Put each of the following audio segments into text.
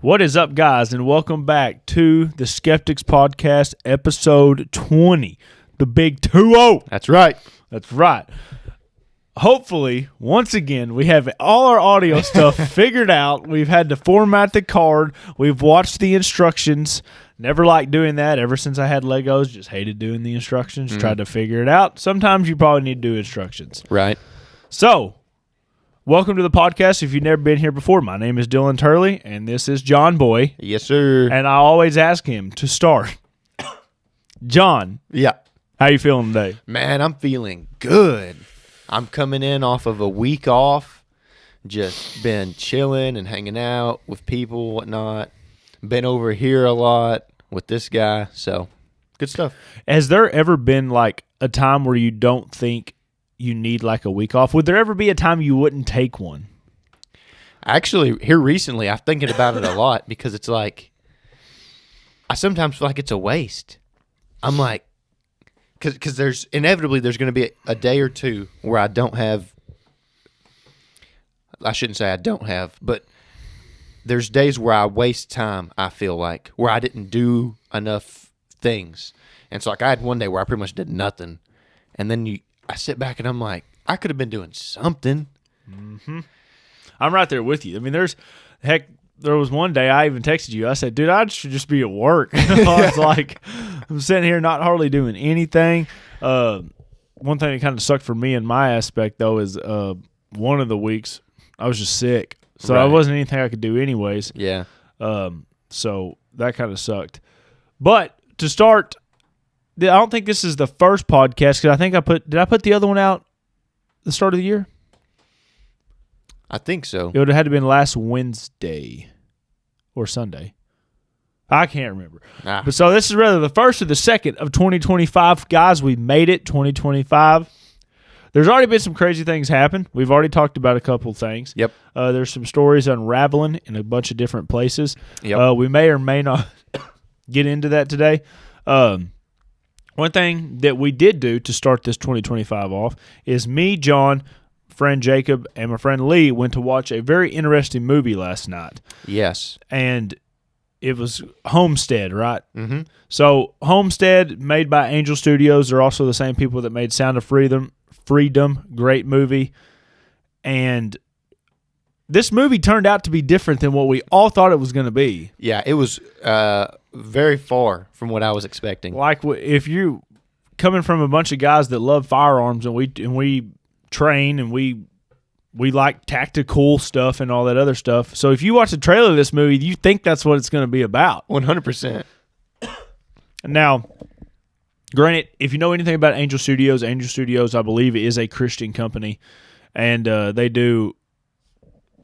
What is up, guys, and welcome back to the Skeptics Podcast, episode 20, the big 2-0. That's right. That's right. Hopefully, once again, we have all our audio stuff figured out. We've had to format the card. We've watched the instructions. Never liked doing that. Ever since I had Legos, just hated doing the instructions. Tried to figure it out. Sometimes you probably need to do instructions. Right. So, welcome to the podcast. If you've never been here before, my name is Dylan Turley, and this is John Boy. Yes, sir. And I always ask him to start. John. Yeah. How you feeling today? Man, I'm feeling good. I'm coming in off of a week off. Just been chilling and hanging out with people, whatnot. Been over here a lot with this guy. So, good stuff. Has there ever been like a time where you don't think you need like a week off? Would there ever be a time you wouldn't take one? Actually, here recently, I'm thinking about it a lot because it's like, I sometimes feel like it's a waste. I'm like, because there's inevitably there's going to be a day or two where I don't have, I shouldn't say I don't have, but there's days where I waste time, I feel like, where I didn't do enough things. And so like I had one day where I pretty much did nothing. And then I sit back and I'm like, I could have been doing something. Mm-hmm. I'm right there with you. I mean, there was one day I even texted you. I said, dude, I should just be at work. I was like, I'm sitting here not hardly doing anything. One thing that kind of sucked for me in my aspect, though, is one of the weeks I was just sick. So Right. it wasn't anything I could do anyways. Yeah. So that kind of sucked. But to start, I don't think this is the first podcast because I think did I put the other one out the start of the year? I think so. It would have had to been last Wednesday or Sunday. I can't remember. But so this is rather the first or the second of 2025. Guys, we made it, 2025. There's already been some crazy things happen. We've already talked about a couple things. Yep. There's some stories unraveling in a bunch of different places. Yep. We may or may not get into that today. One thing that we did do to start this 2025 off is me, John, friend Jacob, and my friend Lee went to watch a very interesting movie last night. Yes. And it was Homestead, right? Mm-hmm. So Homestead, made by Angel Studios. They're also the same people that made Sound of Freedom, great movie. And this movie turned out to be different than what we all thought it was going to be. Yeah, it was very far from what I was expecting. Like if you coming from a bunch of guys that love firearms and we train and we like tactical stuff and all that other stuff. So if you watch the trailer of this movie, you think that's what it's going to be about. 100%. Now, granted, if you know anything about Angel Studios, I believe, is a Christian company, and they do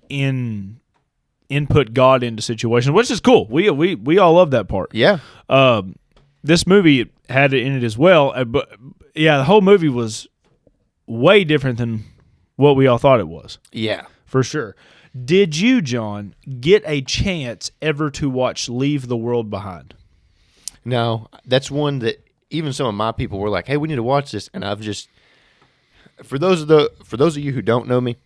input God into situations, which is cool. We all love that part. Yeah. This movie had it in it as well, but yeah, the whole movie was way different than what we all thought it was. Yeah. For sure. Did you, John, get a chance ever to watch Leave the World Behind? No, that's one that even some of my people were like, "Hey, we need to watch this," and I've just for those of you who don't know me,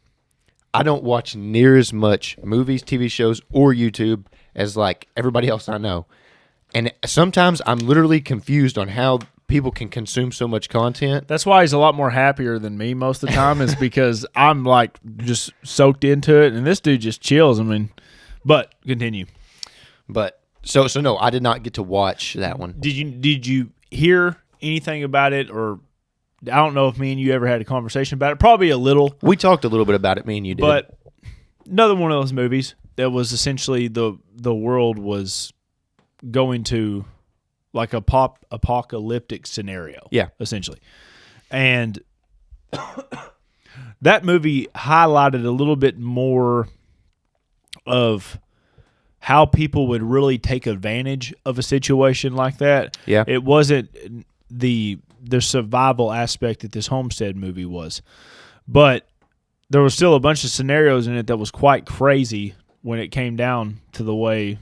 I don't watch near as much movies, TV shows, or YouTube as like everybody else I know, and sometimes I'm literally confused on how people can consume so much content. That's why he's a lot more happier than me most of the time, is because I'm like just soaked into it, and this dude just chills. I mean, but continue. But so no, I did not get to watch that one. Did you hear anything about it, or I don't know if me and you ever had a conversation about it. Probably a little. We talked a little bit about it, me and you did. But another one of those movies that was essentially the world was going to like a apocalyptic scenario. Yeah. Essentially. And that movie highlighted a little bit more of how people would really take advantage of a situation like that. Yeah. It wasn't the survival aspect that this Homestead movie was. But there was still a bunch of scenarios in it that was quite crazy when it came down to the way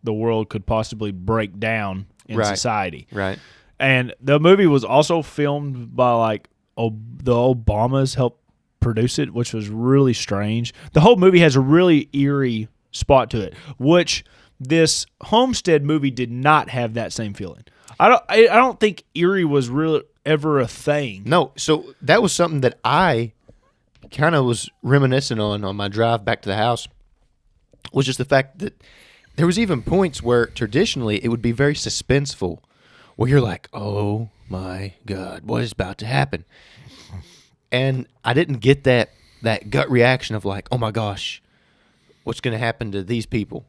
the world could possibly break down in society. Right. And the movie was also filmed by like the Obamas helped produce it, which was really strange. The whole movie has a really eerie spot to it, which this Homestead movie did not have that same feeling. I don't think eerie was really ever a thing. No, so that was something that I kind of was reminiscing on my drive back to the house, was just the fact that there was even points where traditionally it would be very suspenseful, where you're like, oh my God, what is about to happen? And I didn't get that gut reaction of like, oh my gosh, what's going to happen to these people?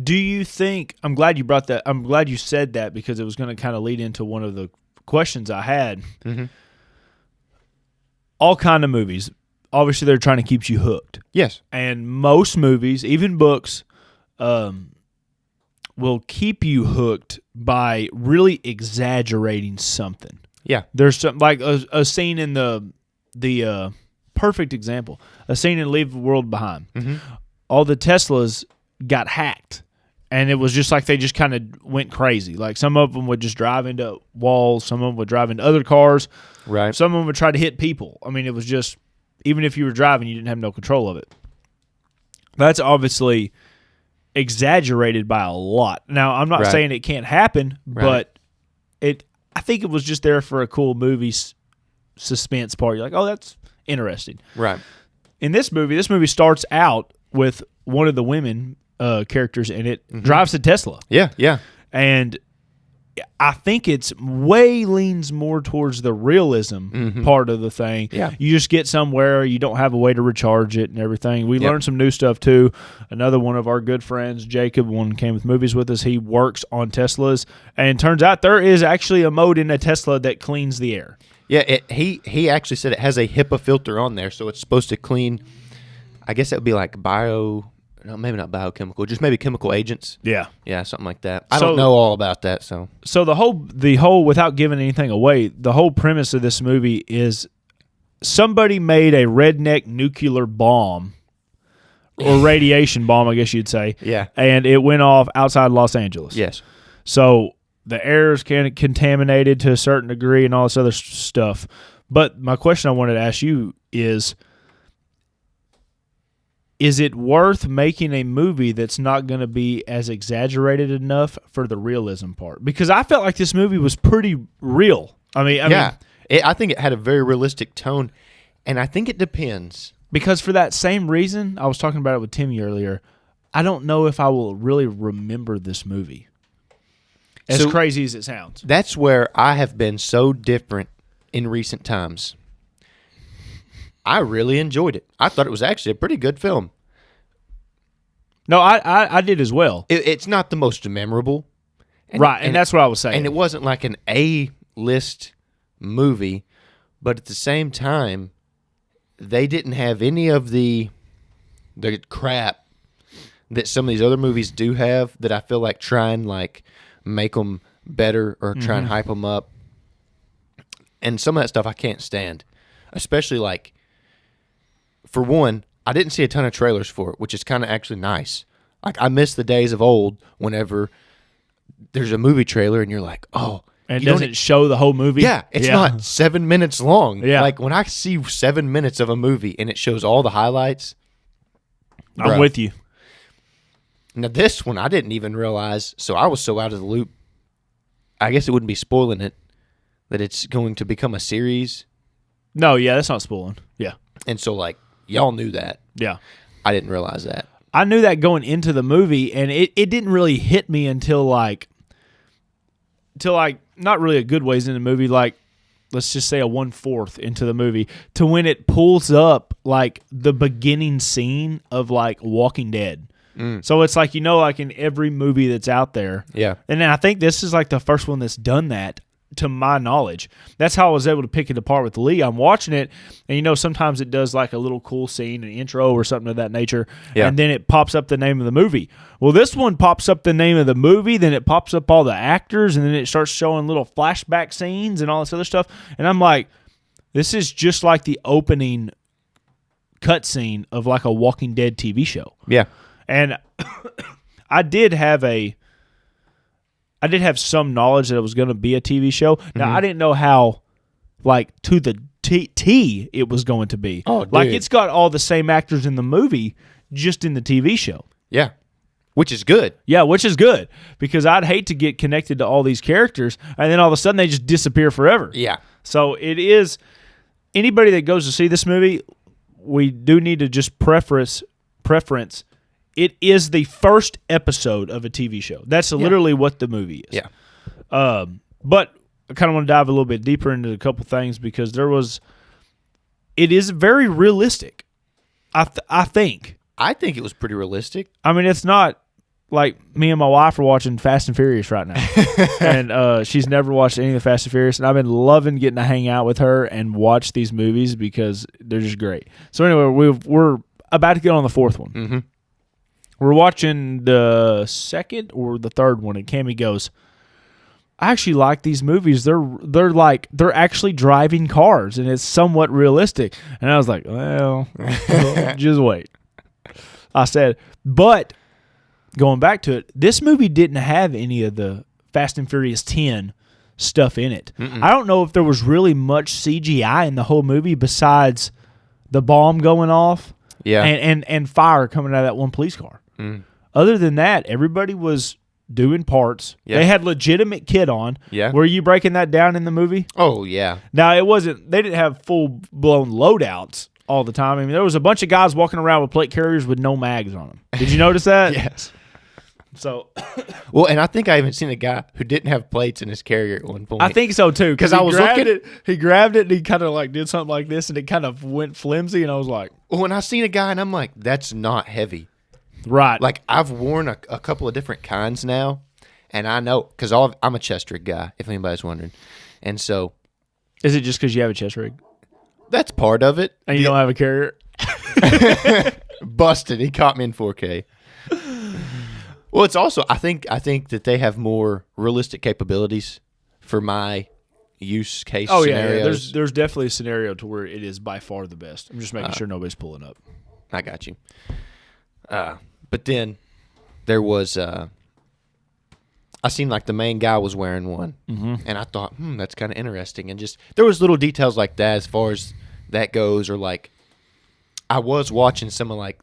Do you think, I'm glad you brought that, I'm glad you said that, because it was going to kind of lead into one of the questions I had. Mm-hmm. All kind of movies, obviously they're trying to keep you hooked. Yes. And most movies, even books, will keep you hooked by really exaggerating something. Yeah. There's something like a scene in the perfect example, a scene in Leave the World Behind. Mm-hmm. All the Teslas got hacked, and it was just like they just kind of went crazy. Like some of them would just drive into walls, some of them would drive into other cars, right? Some of them would try to hit people. I mean, it was just, even if you were driving, you didn't have no control of it. That's obviously exaggerated by a lot. Now, I'm not saying it can't happen, but I think it was just there for a cool movie suspense part. You're like, oh, that's interesting. Right. In this movie starts out with one of the women characters in it drives a Tesla. Yeah, yeah. And I think it's way leans more towards the realism part of the thing. Yeah. You just get somewhere, you don't have a way to recharge it and everything. We learned some new stuff too. Another one of our good friends, Jacob, one came with movies with us. He works on Teslas, and it turns out there is actually a mode in a Tesla that cleans the air. Yeah, he actually said it has a HIPAA filter on there, so it's supposed to clean, I guess that would be like maybe not biochemical, just maybe chemical agents. Yeah. Yeah, something like that. I don't know all about that, so. So the whole, without giving anything away, the whole premise of this movie is somebody made a redneck nuclear bomb, or radiation bomb, I guess you'd say. Yeah. And it went off outside Los Angeles. Yes. So the air is kind of contaminated to a certain degree and all this other stuff. But my question I wanted to ask you is it worth making a movie that's not going to be as exaggerated enough for the realism part? Because I felt like this movie was pretty real. I mean, I think it had a very realistic tone, and I think it depends. Because for that same reason, I was talking about it with Timmy earlier, I don't know if I will really remember this movie. As crazy as it sounds. That's where I have been so different in recent times. I really enjoyed it. I thought it was actually a pretty good film. No, I did as well. It's not the most memorable. And that's what I was saying. And it wasn't like an A-list movie, but at the same time, they didn't have any of the crap that some of these other movies do have that I feel like try and like make them better or try and hype them up. And some of that stuff I can't stand, especially like, for one, I didn't see a ton of trailers for it, which is kind of actually nice. Like, I miss the days of old whenever there's a movie trailer and you're like, oh. And it doesn't show the whole movie? Yeah, it's not 7 minutes long. Yeah. Like, when I see 7 minutes of a movie and it shows all the highlights. I'm with you. Now, this one, I didn't even realize, so I was so out of the loop. I guess it wouldn't be spoiling it, that it's going to become a series. No, yeah, that's not spoiling. Yeah. And so, like, y'all knew that. Yeah. I didn't realize that. I knew that going into the movie, and it didn't really hit me until not really a good ways in the movie, like, let's just say a 1/4 into the movie, to when it pulls up, like, the beginning scene of, like, Walking Dead. So it's like, like in every movie that's out there. Yeah. And I think this is like the first one that's done that, to my knowledge. That's how I was able to pick it apart with Lee. I'm watching it, and sometimes it does like a little cool scene, an intro or something of that nature, and then it pops up the name of the movie. Well, this one pops up the name of the movie, then it pops up all the actors, and then it starts showing little flashback scenes and all this other stuff. And I'm like, this is just like the opening cutscene of like a Walking Dead TV show. Yeah. And I did have some knowledge that it was going to be a TV show. Now, I didn't know how, like, to the T it was going to be. Oh, dude. Like, it's got all the same actors in the movie, just in the TV show. Yeah. Which is good. Yeah, which is good because I'd hate to get connected to all these characters and then all of a sudden they just disappear forever. Yeah. So it is, anybody that goes to see this movie, we do need to just preference. It is the first episode of a TV show. That's literally what the movie is. Yeah. But I kind of want to dive a little bit deeper into a couple things because it is very realistic. I think. I think it was pretty realistic. I mean, it's not like me and my wife are watching Fast and Furious right now. And she's never watched any of the Fast and Furious. And I've been loving getting to hang out with her and watch these movies because they're just great. So anyway, we're about to get on the fourth one. Mm-hmm. We're watching the second or the third one, and Cammie goes, I actually like these movies. They're actually driving cars, and it's somewhat realistic. And I was like, well, just wait. I said, but going back to it, this movie didn't have any of the Fast and Furious 10 stuff in it. Mm-mm. I don't know if there was really much CGI in the whole movie besides the bomb going off and fire coming out of that one police car. Mm. Other than that, everybody was doing parts. Yeah. They had legitimate kit on. Yeah. Were you breaking that down in the movie? Oh, yeah. Now, they didn't have full-blown loadouts all the time. I mean, there was a bunch of guys walking around with plate carriers with no mags on them. Did you notice that? Yes. So, well, and I think I even seen a guy who didn't have plates in his carrier at one point. I think so too. Because I was looking at it, he grabbed it and he kind of like did something like this, and it kind of went flimsy. And I was like, when I seen a guy, and I'm like, that's not heavy. Right. Like I've worn a couple of different kinds now, and I know because I'm a chest rig guy. If anybody's wondering, and so is it just because you have a chest rig that's part of it, and you don't have a carrier? Busted. He caught me in 4K. Well, it's also I think that they have more realistic capabilities for my use case scenarios. Yeah. There's definitely a scenario to where it is by far the best. I'm just making sure nobody's pulling up. I got you. But then there was I seen like the main guy was wearing one, and I thought, that's kind of interesting. And just there was little details like that as far as that goes, or like I was watching some of like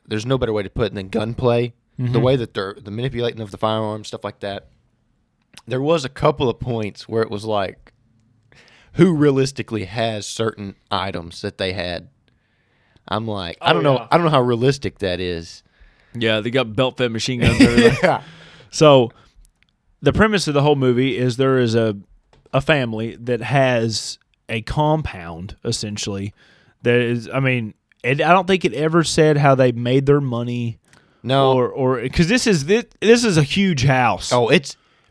there's no better way to put it than gunplay. The way that they're the manipulating of the firearm, stuff like that. There was a couple of points where it was like, who realistically has certain items that they had? I'm like, I don't know how realistic that is. Yeah, they got belt-fed machine guns and everything. Yeah. So the premise of the whole movie is there is a family that has a compound, essentially, that is, I mean, I don't think it ever said how they made their money. No. Or because this is a huge house. Oh,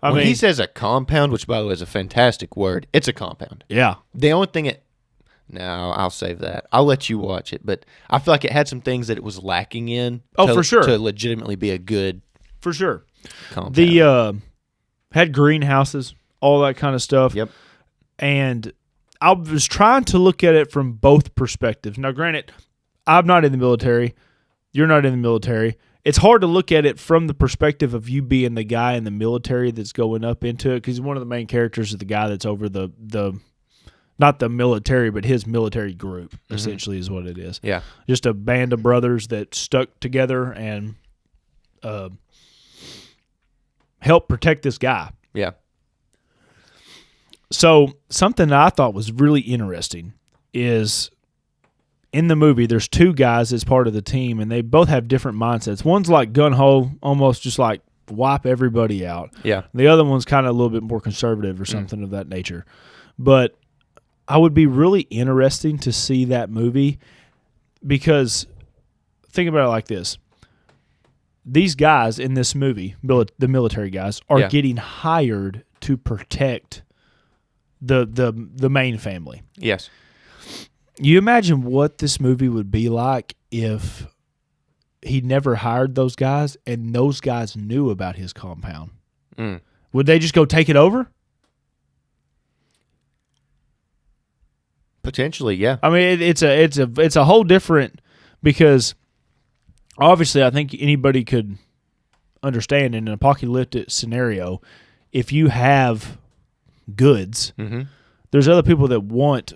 I mean, he says a compound, which, by the way, is a fantastic word. It's a compound. Yeah. The only thing no, I'll save that. I'll let you watch it. But I feel like it had some things that it was lacking in. For sure. To legitimately be a good For sure. compound. The had greenhouses, all that kind of stuff. Yep. And I was trying to look at it from both perspectives. Now, granted, I'm not in the military. You're not in the military. It's hard to look at it from the perspective of you being the guy in the military that's going up into it, because one of the main characters is the guy that's over the not the military, but his military group, essentially, is what it is. Yeah. Just a band of brothers that stuck together and helped protect this guy. Yeah. So something that I thought was really interesting is in the movie, there's two guys as part of the team, and they both have different mindsets. One's like gung-ho, almost just like wipe everybody out. Yeah. The other one's kind of a little bit more conservative or something of that nature. But I would be really interesting to see that movie because think about it like this. These guys in this movie, the military guys, are getting hired to protect the main family. Yes. You imagine what this movie would be like if he never hired those guys and those guys knew about his compound. Would they just go take it over? Potentially, yeah. I mean, it's a whole different, because obviously I think anybody could understand in an apocalyptic scenario, if you have goods, there's other people that want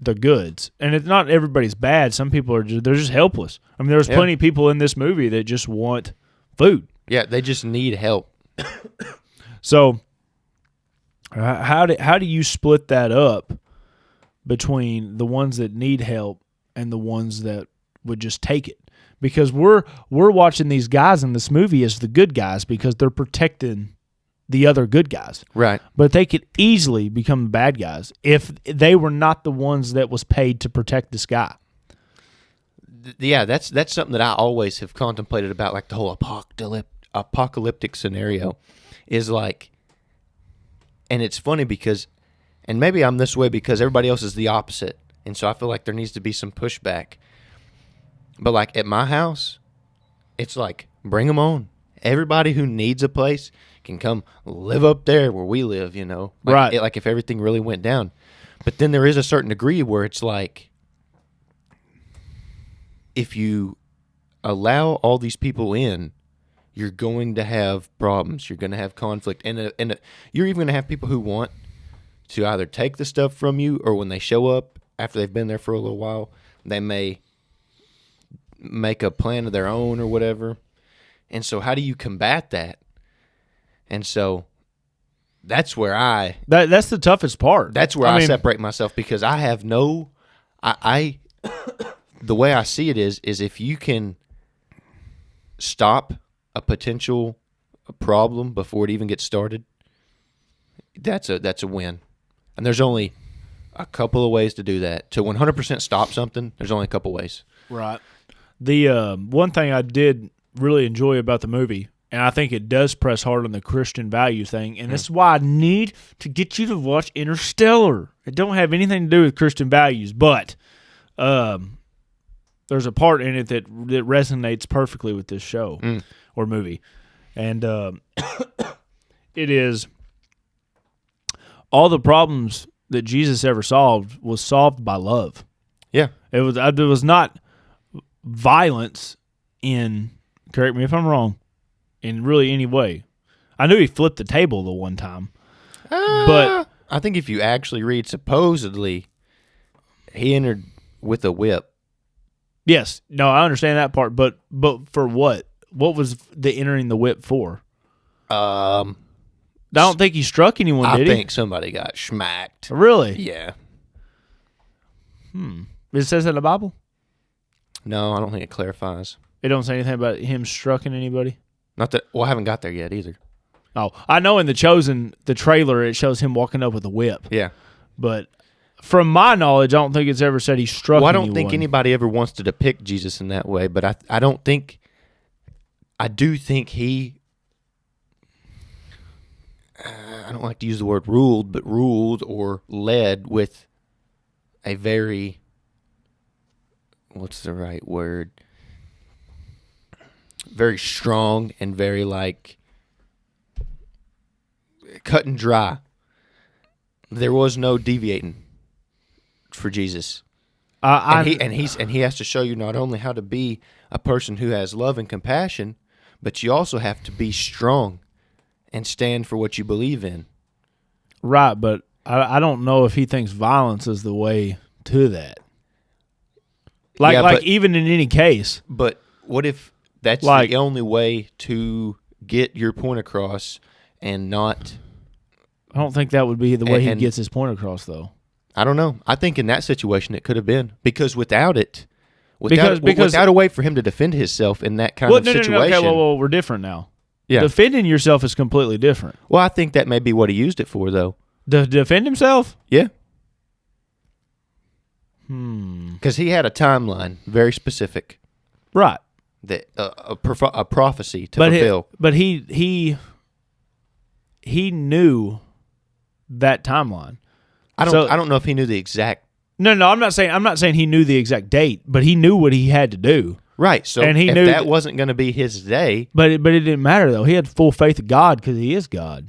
the goods. And it's not everybody's bad. Some people they're just helpless. I mean, there's plenty of people in this movie that just want food. Yeah, they just need help. So how do you split that up between the ones that need help and the ones that would just take it? Because we're watching these guys in this movie as the good guys because they're protecting the other good guys. Right. But they could easily become bad guys if they were not the ones that was paid to protect this guy. Yeah, that's something that I always have contemplated about, like the whole apocalyptic scenario is like, and it's funny because, and maybe I'm this way because everybody else is the opposite, and so I feel like there needs to be some pushback. But like at my house, it's like, bring them on. Everybody who needs a place can come live up there where we live, you know? Like, right. Like if everything really went down. But then there is a certain degree where it's like, if you allow all these people in, you're going to have problems. You're going to have conflict. And you're even going to have people who want to either take the stuff from you, or when they show up after they've been there for a little while, they may make a plan of their own or whatever. And so how do you combat that? And so that's where that's the toughest part. That's where I separate myself, because I have no the way I see it is if you can stop a potential problem before it even gets started, that's a win. And there's only a couple of ways to do that. To 100% stop something, there's only a couple ways. Right. The one thing I did really enjoy about the movie, and I think it does press hard on the Christian value thing, and this is why I need to get you to watch Interstellar. It don't have anything to do with Christian values, but there's a part in it that resonates perfectly with this show or movie. And it is all the problems that Jesus ever solved was solved by love. Yeah. There was not violence in, correct me if I'm wrong, in really any way. I knew he flipped the table the one time. But I think if you actually read, supposedly, he entered with a whip. Yes. No, I understand that part, but for what? What was the entering the whip for? I don't think he struck anyone, did he? I think somebody got smacked. Really? Yeah. It says that in the Bible? No, I don't think it clarifies. It don't say anything about him striking anybody? Not that. Well, I haven't got there yet either. Oh, I know in the trailer, it shows him walking up with a whip. Yeah. But from my knowledge, I don't think it's ever said he struck anyone. Well, I don't think anybody ever wants to depict Jesus in that way, but I don't think, I do think he, I don't like to use the word ruled, but ruled or led with a very, what's the right word? Very strong and very like cut and dry. There was no deviating for Jesus. And he has to show you not only how to be a person who has love and compassion, but you also have to be strong and stand for what you believe in. Right, but I don't know if he thinks violence is the way to that. Like even in any case. But what if that's the only way to get your point across and not... I don't think that would be the way he gets his point across, though. I don't know. I think in that situation it could have been. Because without a way for him to defend himself in that kind of situation... Okay, well, we're different now. Yeah. Defending yourself is completely different. Well, I think that may be what he used it for, though. To defend himself? Yeah. Because he had a timeline, very specific. Right. That a prophecy to fulfill. But he knew that timeline. I don't know if he knew the exact. No, I'm not saying he knew the exact date, but he knew what he had to do. Right. So and he if knew that wasn't going to be his day. But it didn't matter though. He had full faith in God because he is God.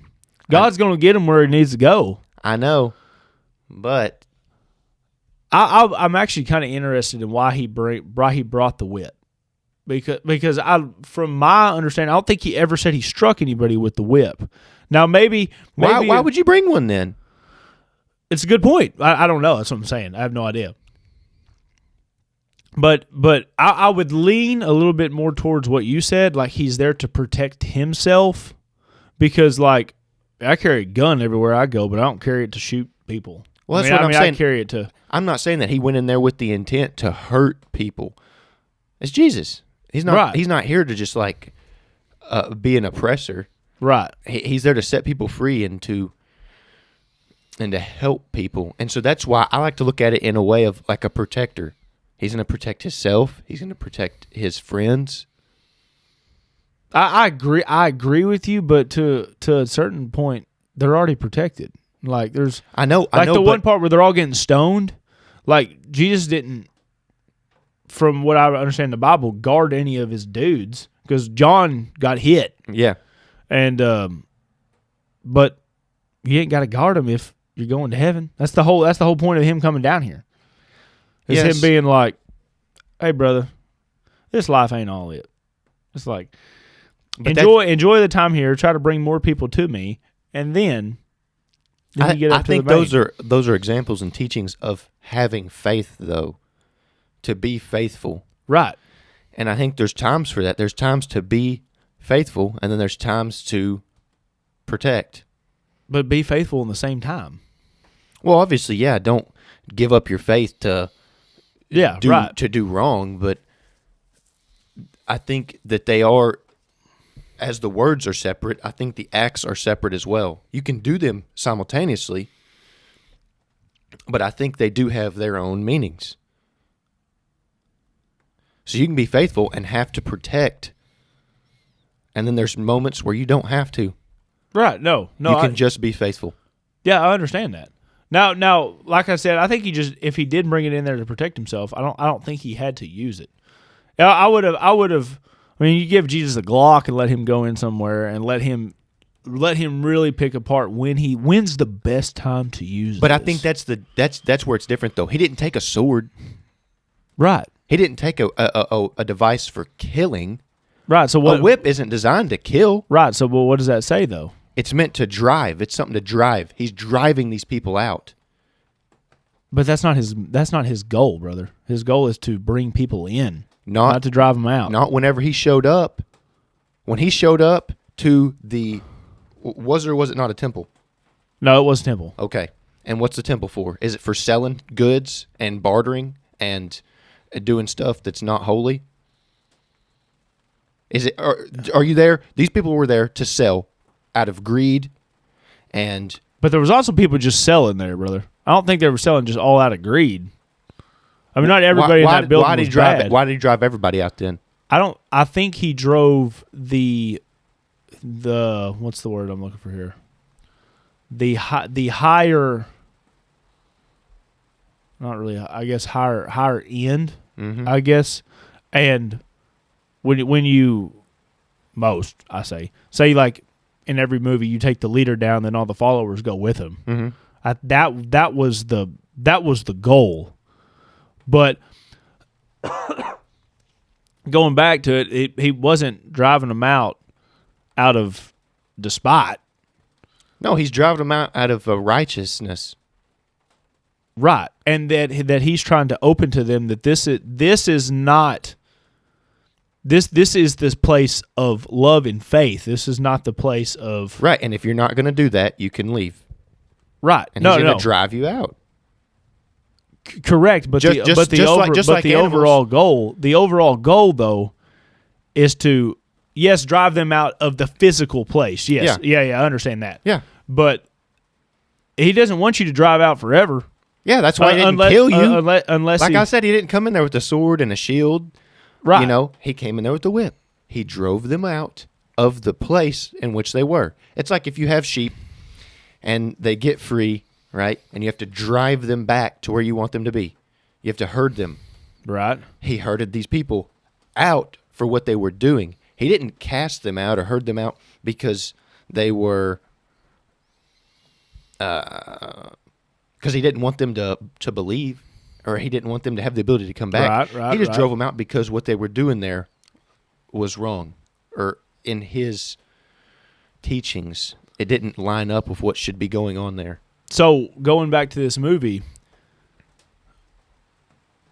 God's going to get him where he needs to go. I know, but I'm actually kind of interested in why he brought the whip. Because from my understanding, I don't think he ever said he struck anybody with the whip. Now maybe why would you bring one then? It's a good point. I don't know. That's what I'm saying. I have no idea. But I would lean a little bit more towards what you said, like he's there to protect himself, because like I carry a gun everywhere I go, but I don't carry it to shoot people. Well, that's what I'm saying. I carry it to. I'm not saying that he went in there with the intent to hurt people. It's Jesus. He's not. Right. He's not here to just like be an oppressor. Right. He's there to set people free and to help people. And so that's why I like to look at it in a way of like a protector. He's going to protect himself. He's going to protect his friends. I agree. I agree with you, but to a certain point, they're already protected. Like there's, I know, one part where they're all getting stoned. Like Jesus didn't, from what I understand in the Bible, guard any of his dudes because John got hit. Yeah, and but you ain't got to guard him if you're going to heaven. That's the whole point of him coming down here. It's him being like, "Hey, brother, this life ain't all it." It's like enjoy the time here. Try to bring more people to me, and then you get up I to think the those are examples and teachings of having faith, though, to be faithful. Right. And I think there's times for that. There's times to be faithful, and then there's times to protect. But be faithful in the same time. Well, obviously, yeah. Don't give up your faith to do wrong, but I think that they are, as the words are separate, I think the acts are separate as well. You can do them simultaneously, but I think they do have their own meanings. So you can be faithful and have to protect, and then there's moments where you don't have to. Right, no. You can just be faithful. Yeah, I understand that. Now, like I said, I think if he did bring it in there to protect himself, I don't think he had to use it. I would have. I mean, you give Jesus a Glock and let him go in somewhere and let him really pick apart when's the best time to use. But this. I think that's where it's different, though. He didn't take a sword, right? He didn't take a device for killing, right? So a whip isn't designed to kill, right? So, what does that say though? It's meant to drive. It's something to drive. He's driving these people out. But that's not his goal, brother. His goal is to bring people in, not to drive them out. Not whenever he showed up. When he showed up to was it not a temple? No, it was a temple. Okay. And what's the temple for? Is it for selling goods and bartering and doing stuff that's not holy? Is it? Are you there? These people were there to sell out of greed, but there was also people just selling there, brother. I don't think they were selling just all out of greed. I mean, not everybody in that building was bad. Why did he drive everybody out then? I think he drove the what's the word I'm looking for here? The higher, not really. I guess higher end. Mm-hmm. I guess, and when you I say like in every movie you take the leader down, then all the followers go with him. Mm-hmm. That was the goal, but going back to it, he wasn't driving them out of despite. No, he's driving them out of righteousness. Right, and that he's trying to open to them that this is not. This is this place of love and faith. This is not the place of right. And if you're not going to do that, you can leave. Right, and he's going to drive you out. Correct, but the overall goal though is to drive them out of the physical place. Yes, yeah, I understand that. Yeah, but he doesn't want you to drive out forever. Yeah, that's why he didn't kill you. Unless I said, he didn't come in there with a sword and a shield. Right. You know, he came in there with the whip. He drove them out of the place in which they were. It's like if you have sheep and they get free, right? And you have to drive them back to where you want them to be. You have to herd them. Right. He herded these people out for what they were doing. He didn't cast them out or herd them out because they were because he didn't want them to believe, or he didn't want them to have the ability to come back. He just drove them out because what they were doing there was wrong, or in his teachings, it didn't line up with what should be going on there. So going back to this movie,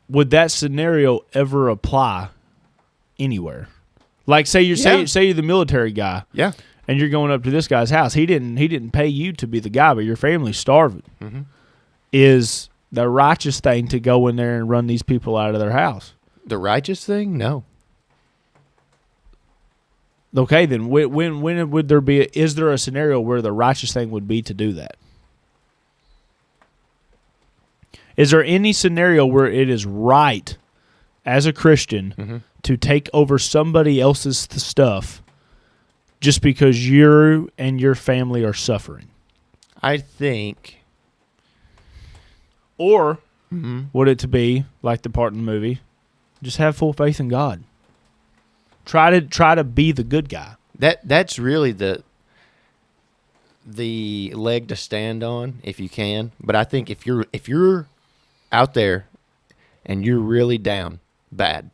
would that scenario ever apply anywhere? Like, say you're the military guy, Yeah. and you're going up to this guy's house. He didn't pay you to be the guy, but your family's starving. Mm-hmm. Is the righteous thing to go in there and run these people out of their house? The righteous thing? No. Okay, then when would there be? Is there a scenario where the righteous thing would be to do that? Is there any scenario where it is right as a Christian to take over somebody else's stuff just because you and your family are suffering? I think. Or would it to be like the part in the movie, just have full faith in God. Try to be the good guy. That's really the leg to stand on if you can. But I think if you're out there and you're really down bad,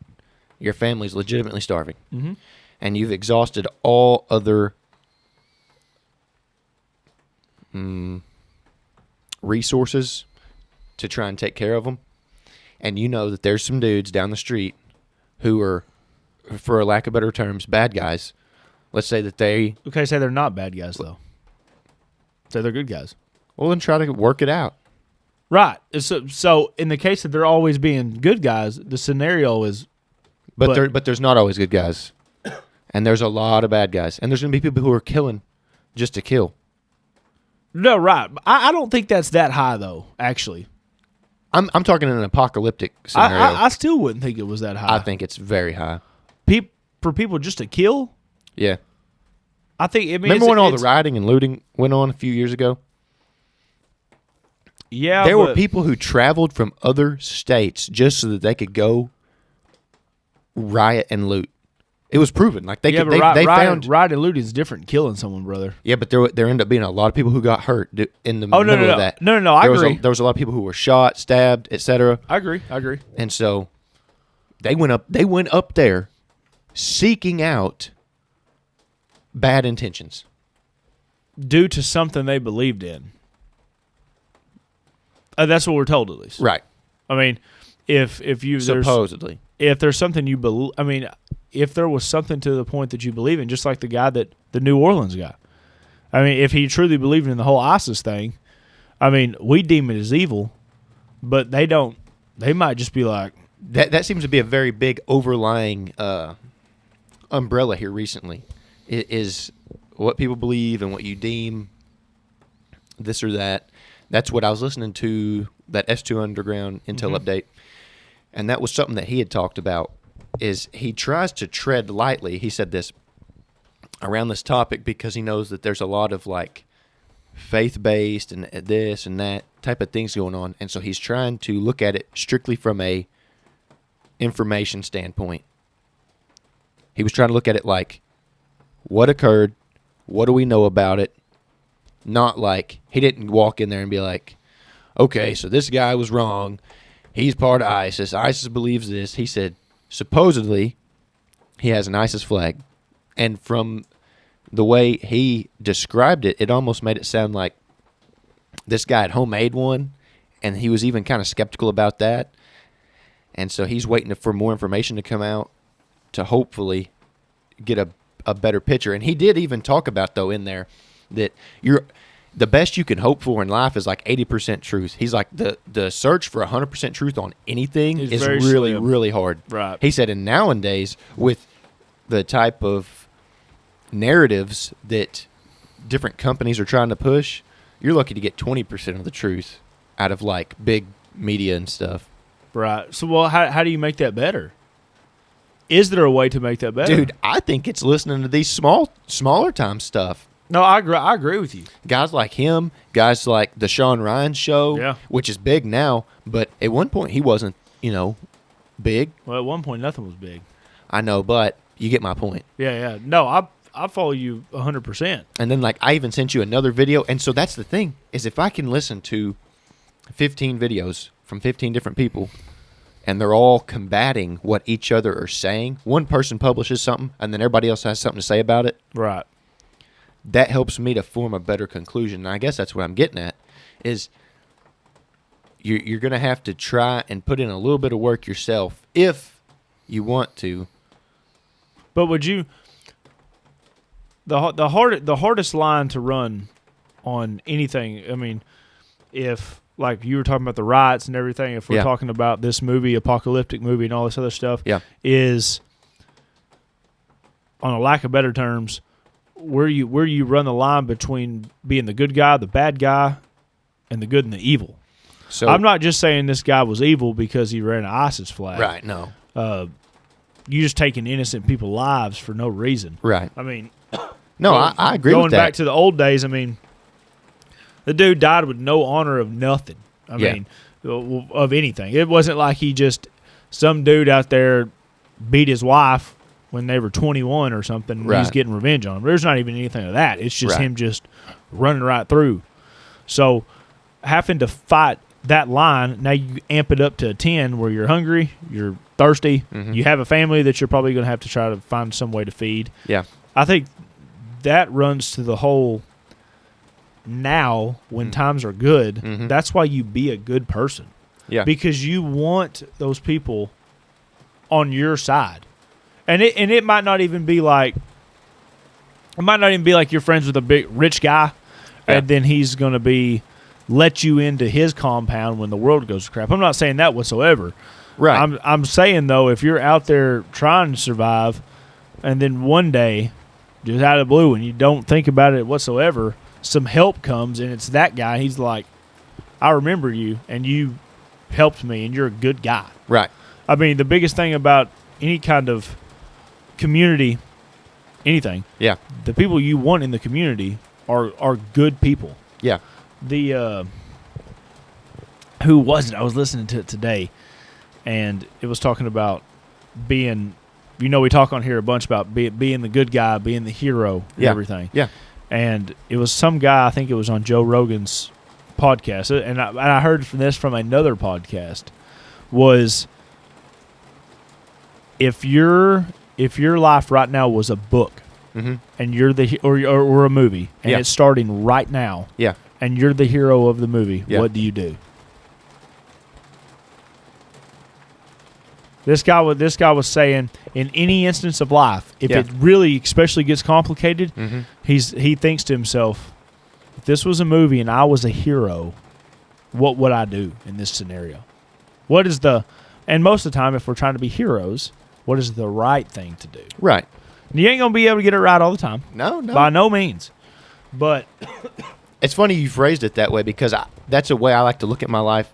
your family's legitimately starving, and you've exhausted all other resources to try and take care of them, and you know that there's some dudes down the street who are, for a lack of better terms, bad guys. Let's say that they... Okay, say they're not bad guys, though. Say they're good guys. Well, then try to work it out. Right. So in the case that they're always being good guys, the scenario is... But there's not always good guys. And there's a lot of bad guys. And there's going to be people who are killing just to kill. No, right. I don't think that's that high, though, actually. I'm talking in an apocalyptic scenario. I still wouldn't think it was that high. I think it's very high. For people just to kill? Yeah. I think... Remember when all the rioting and looting went on a few years ago? Yeah, there were people who traveled from other states just so that they could go riot and loot. It was proven. Like they found riot and loot is different than killing someone, brother. Yeah, but there ended up being a lot of people who got hurt in the middle of that. No, I agree. There was a lot of people who were shot, stabbed, etc. I agree. And so they went up there seeking out bad intentions due to something they believed in. That's what we're told, at least. Right. I mean, if you supposedly, if there's something you believe, I mean, if there was something to the point that you believe in, just like the guy that the New Orleans guy. I mean, if he truly believed in the whole ISIS thing, I mean, we deem it as evil, but they don't. They might just be like that. Seems to be a very big overlying umbrella here recently. It is what people believe and what you deem this or that. That's what I was listening to, that S2 Underground Intel update, and that was something that he had talked about, is he tries to tread lightly, he said this, around this topic because he knows that there's a lot of, like, faith-based and this and that type of things going on, and so he's trying to look at it strictly from a information standpoint. He was trying to look at it like, what occurred, what do we know about it? Not like, he didn't walk in there and be like, okay, so this guy was wrong. He's part of ISIS. ISIS believes this. He said, supposedly, he has an ISIS flag. And from the way he described it, it almost made it sound like this guy had homemade one, and he was even kind of skeptical about that. And so he's waiting for more information to come out to hopefully get a better picture. And he did even talk about, though, in there, that the best you can hope for in life is like 80% truth. He's like, the search for 100% truth on anything is really, really hard. Right. He said, and nowadays, with the type of narratives that different companies are trying to push, you're lucky to get 20% of the truth out of like big media and stuff. Right. So, well, how do you make that better? Is there a way to make that better? Dude, I think it's listening to these smaller time stuff. No, I agree with you. Guys like him, guys like the Sean Ryan show, which is big now, but at one point he wasn't, big. Well, at one point nothing was big. I know, but you get my point. Yeah. No, I follow you 100%. And then, like, I even sent you another video, and so that's the thing, is if I can listen to 15 videos from 15 different people, and they're all combating what each other are saying, one person publishes something, and then everybody else has something to say about it. Right. That helps me to form a better conclusion. And I guess that's what I'm getting at, is you're going to have to try and put in a little bit of work yourself if you want to. But would you the hardest line to run on anything? I mean, if like you were talking about the riots and everything, if we're talking about this movie, apocalyptic movie, and all this other stuff, is, on a lack of better terms, where you run the line between being the good guy, the bad guy, and the good and the evil. So I'm not just saying this guy was evil because he ran an ISIS flag. Right, no. You just taking innocent people's lives for no reason. Right. I mean, no, I agree with that. Going back to the old days, I mean, the dude died with no honor of nothing. I mean, of anything. It wasn't like he just, some dude out there beat his wife when they were 21 or something, and he's getting revenge on him. There's not even anything of that. It's just him just running right through. So having to fight that line, now you amp it up to a 10 where you're hungry, you're thirsty, you have a family that you're probably going to have to try to find some way to feed. Yeah. I think that runs to the whole now when times are good, that's why you be a good person. Yeah. Because you want those people on your side. And it might not even be like you're friends with a big rich guy and then he's going to let you into his compound when the world goes to crap. I'm not saying that whatsoever. Right. I'm saying, though, if you're out there trying to survive and then one day, just out of the blue, and you don't think about it whatsoever, some help comes and it's that guy. He's like, I remember you and you helped me and you're a good guy. Right. I mean, the biggest thing about any kind of community, anything, the people you want in the community are good people. Yeah. Who was it? I was listening to it today, and it was talking about being, we talk on here a bunch about being the good guy, being the hero, and everything. Yeah. And it was some guy, I think it was on Joe Rogan's podcast, and I heard from another podcast, was if your life right now was a book, and you're or a movie, and it's starting right now, and you're the hero of the movie, what do you do? This guy was saying, in any instance of life, if it really especially gets complicated, he thinks to himself, if this was a movie and I was a hero, what would I do in this scenario? And most of the time, if we're trying to be heroes, what is the right thing to do? Right. And you ain't going to be able to get it right all the time. No. By no means. But it's funny you phrased it that way because that's a way I like to look at my life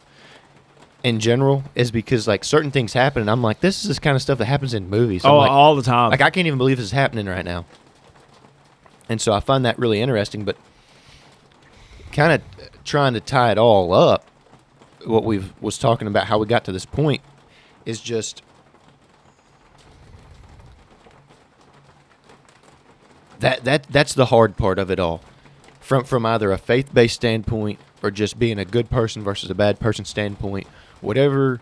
in general, is because like certain things happen and I'm like, this is this kind of stuff that happens in movies. Like, all the time. Like I can't even believe this is happening right now. And so I find that really interesting, but kind of trying to tie it all up, what we was talking about, how we got to this point, is just that's the hard part of it all. From either a faith-based standpoint or just being a good person versus a bad person standpoint, whatever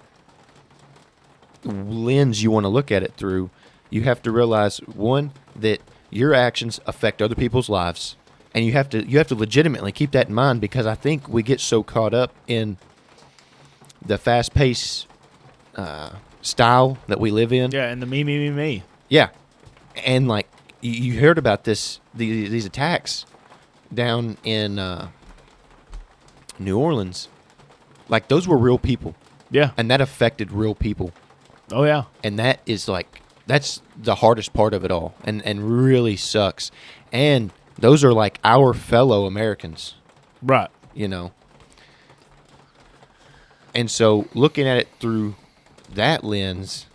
lens you want to look at it through, you have to realize, one, that your actions affect other people's lives, and you have to legitimately keep that in mind, because I think we get so caught up in the fast-paced style that we live in. Yeah, and the me. Yeah, and like you heard about these attacks down in New Orleans. Like, those were real people. Yeah. And that affected real people. Oh, yeah. And that is that's the hardest part of it all, and really sucks. And those are like our fellow Americans. Right. And so looking at it through that lens,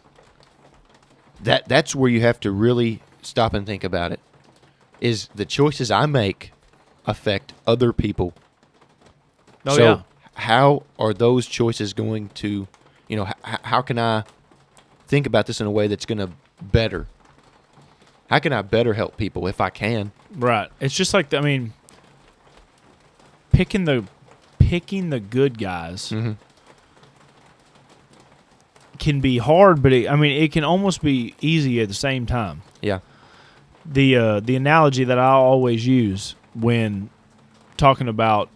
that's where you have to really stop and think about it, is the choices I make affect other people. Oh, so yeah. How are those choices going to, how can I think about this in a way that's going to better? How can I better help people if I can? Right. It's just like, picking the good guys can be hard, but it can almost be easy at the same time. Yeah. The analogy that I always use when talking about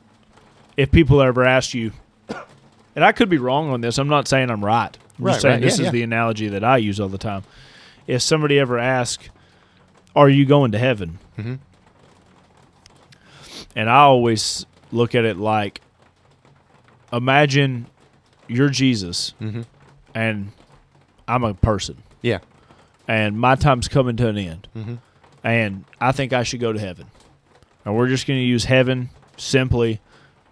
if people ever ask you, and I could be wrong on this. I'm not saying I'm right. I'm just saying this is the analogy that I use all the time. If somebody ever asks, are you going to heaven? Mm-hmm. And I always look at it like, imagine you're Jesus, and I'm a person. Yeah. And my time's coming to an end. Mm-hmm. And I think I should go to heaven. And we're just going to use heaven simply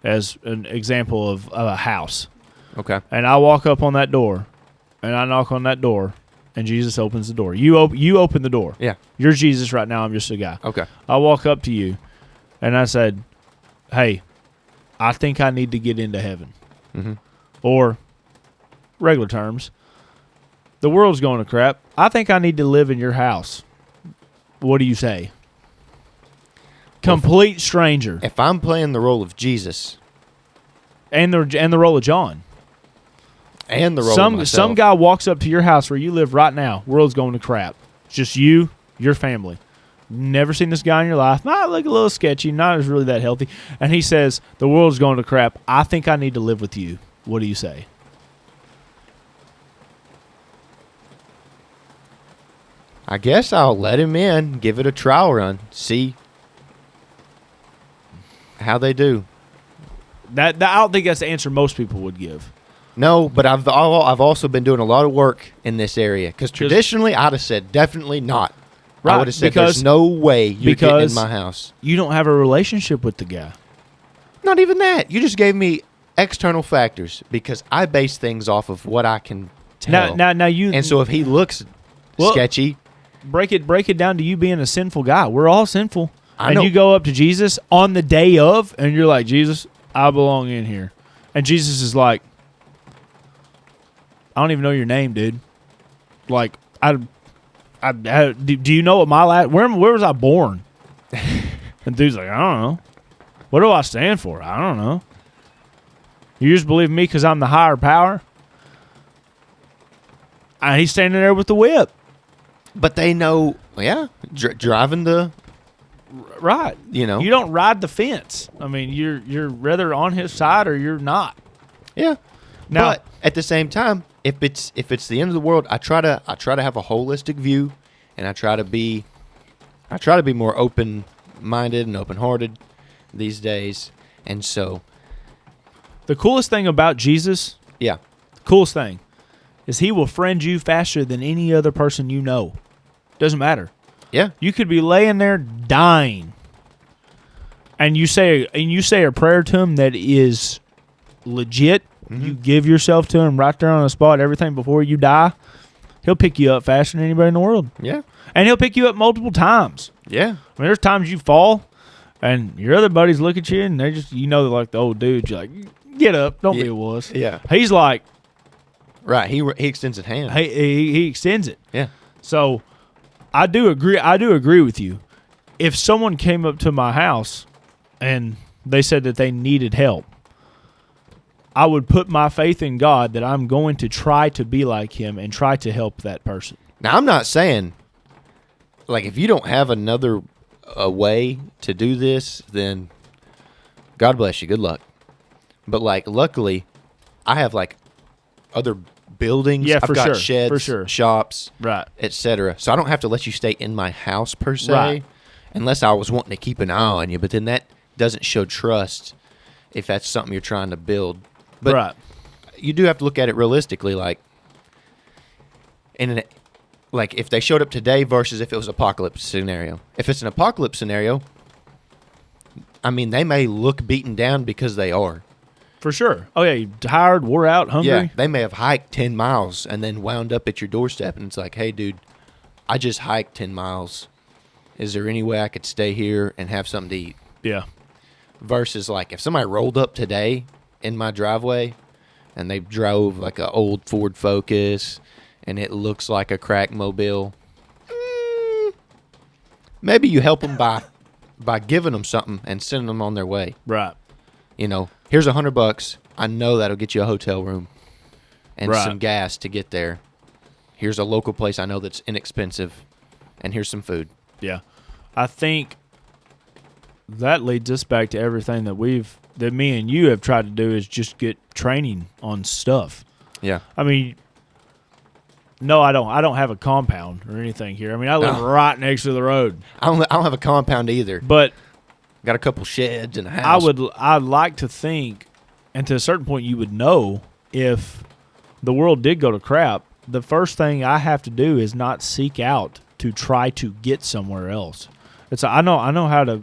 as an example of a house. Okay. And I walk up on that door, and I knock on that door, and Jesus opens the door. You open the door. Yeah. You're Jesus right now. I'm just a guy. Okay. I walk up to you, and I said, hey, I think I need to get into heaven. Mm-hmm. Or, regular terms, the world's going to crap. I think I need to live in your house. What do you say? Complete stranger. If I'm playing the role of Jesus, And the role of John. and the role of myself, Some guy walks up to your house where you live right now. World's going to crap. It's just you, your family. Never seen this guy in your life. Might look a little sketchy. Not as really that healthy. And he says, the world's going to crap. I think I need to live with you. What do you say? I guess I'll let him in, give it a trial run, see how they do. That I don't think that's the answer most people would give. No, but I've also been doing a lot of work in this area because traditionally I'd have said definitely not. Right, I would have said there's no way you're getting in my house. You don't have a relationship with the guy. Not even that. You just gave me external factors because I base things off of what I can tell. Now you and so if he looks sketchy, break it down to you being a sinful guy. We're all sinful. I know. You go up to Jesus on the day of, and you're like, Jesus, I belong in here. And Jesus is like, I don't even know your name, dude. Like, do you know what my last? Where was I born? And dude's like, I don't know. What do I stand for? I don't know. You just believe me because I'm the higher power? And he's standing there with the whip. but they know, driving the Right. You know. You don't ride the fence. I mean, you're rather on his side or you're not. Yeah. Now, but at the same time, if it's the end of the world, I try to have a holistic view, and I try to be more open-minded and open-hearted these days. And so, the coolest thing about Jesus, yeah, coolest thing, is he will friend you faster than any other person you know. Doesn't matter. yeah, You could be laying there dying, and you say a prayer to him that is legit. Mm-hmm. You give yourself to him right there on the spot, everything before you die. He'll pick you up faster than anybody in the world. yeah, And he'll pick you up multiple times. yeah, I mean, there's times you fall, and your other buddies look at you, and they just, like the old dude. You're like, get up, don't be a wuss. yeah. He's like, Right. He extends his hand. he extends it. Yeah. So, I do agree with you. If someone came up to my house and they said that they needed help, I would put my faith in God that I'm going to try to be like him and try to help that person. Now, I'm not saying, like, if you don't have another way to do this, then God bless you. Good luck. But, like, luckily, I have, like, other buildings. Yeah, I've for got sure, sheds, for sure. shops, Right. etc. So I don't have to let you stay in my house, per se, Right. unless I was wanting to keep an eye on you. But then that doesn't show trust if that's something you're trying to build. But right. you do have to look at it realistically, like if they showed up today versus if it was an apocalypse scenario. If it's an apocalypse scenario, I mean, they may look beaten down because they are. For sure. Oh, yeah, you tired, wore out, hungry. Yeah, they may have hiked 10 miles and then wound up at your doorstep, and it's like, hey, dude, I just hiked 10 miles. Is there any way I could stay here and have something to eat? Yeah. Versus, like, if somebody rolled up today in my driveway and they drove like an old Ford Focus and it looks like a crack mobile, maybe you help them by giving them something and sending them on their way. Right. You know, here's $100. I know that'll get you a hotel room and Right. some gas to get there. Here's a local place I know that's inexpensive, and here's some food. Yeah. I think that leads us back to everything that we've that me and you have tried to do is just get training on stuff. Yeah. I mean, no, I don't have a compound or anything here. I mean, I live right next to the road. I don't have a compound either. But got a couple sheds and a house. I'd like to think, and to a certain point, you would know if the world did go to crap. The first thing I have to do is not seek out to try to get somewhere else. I know how to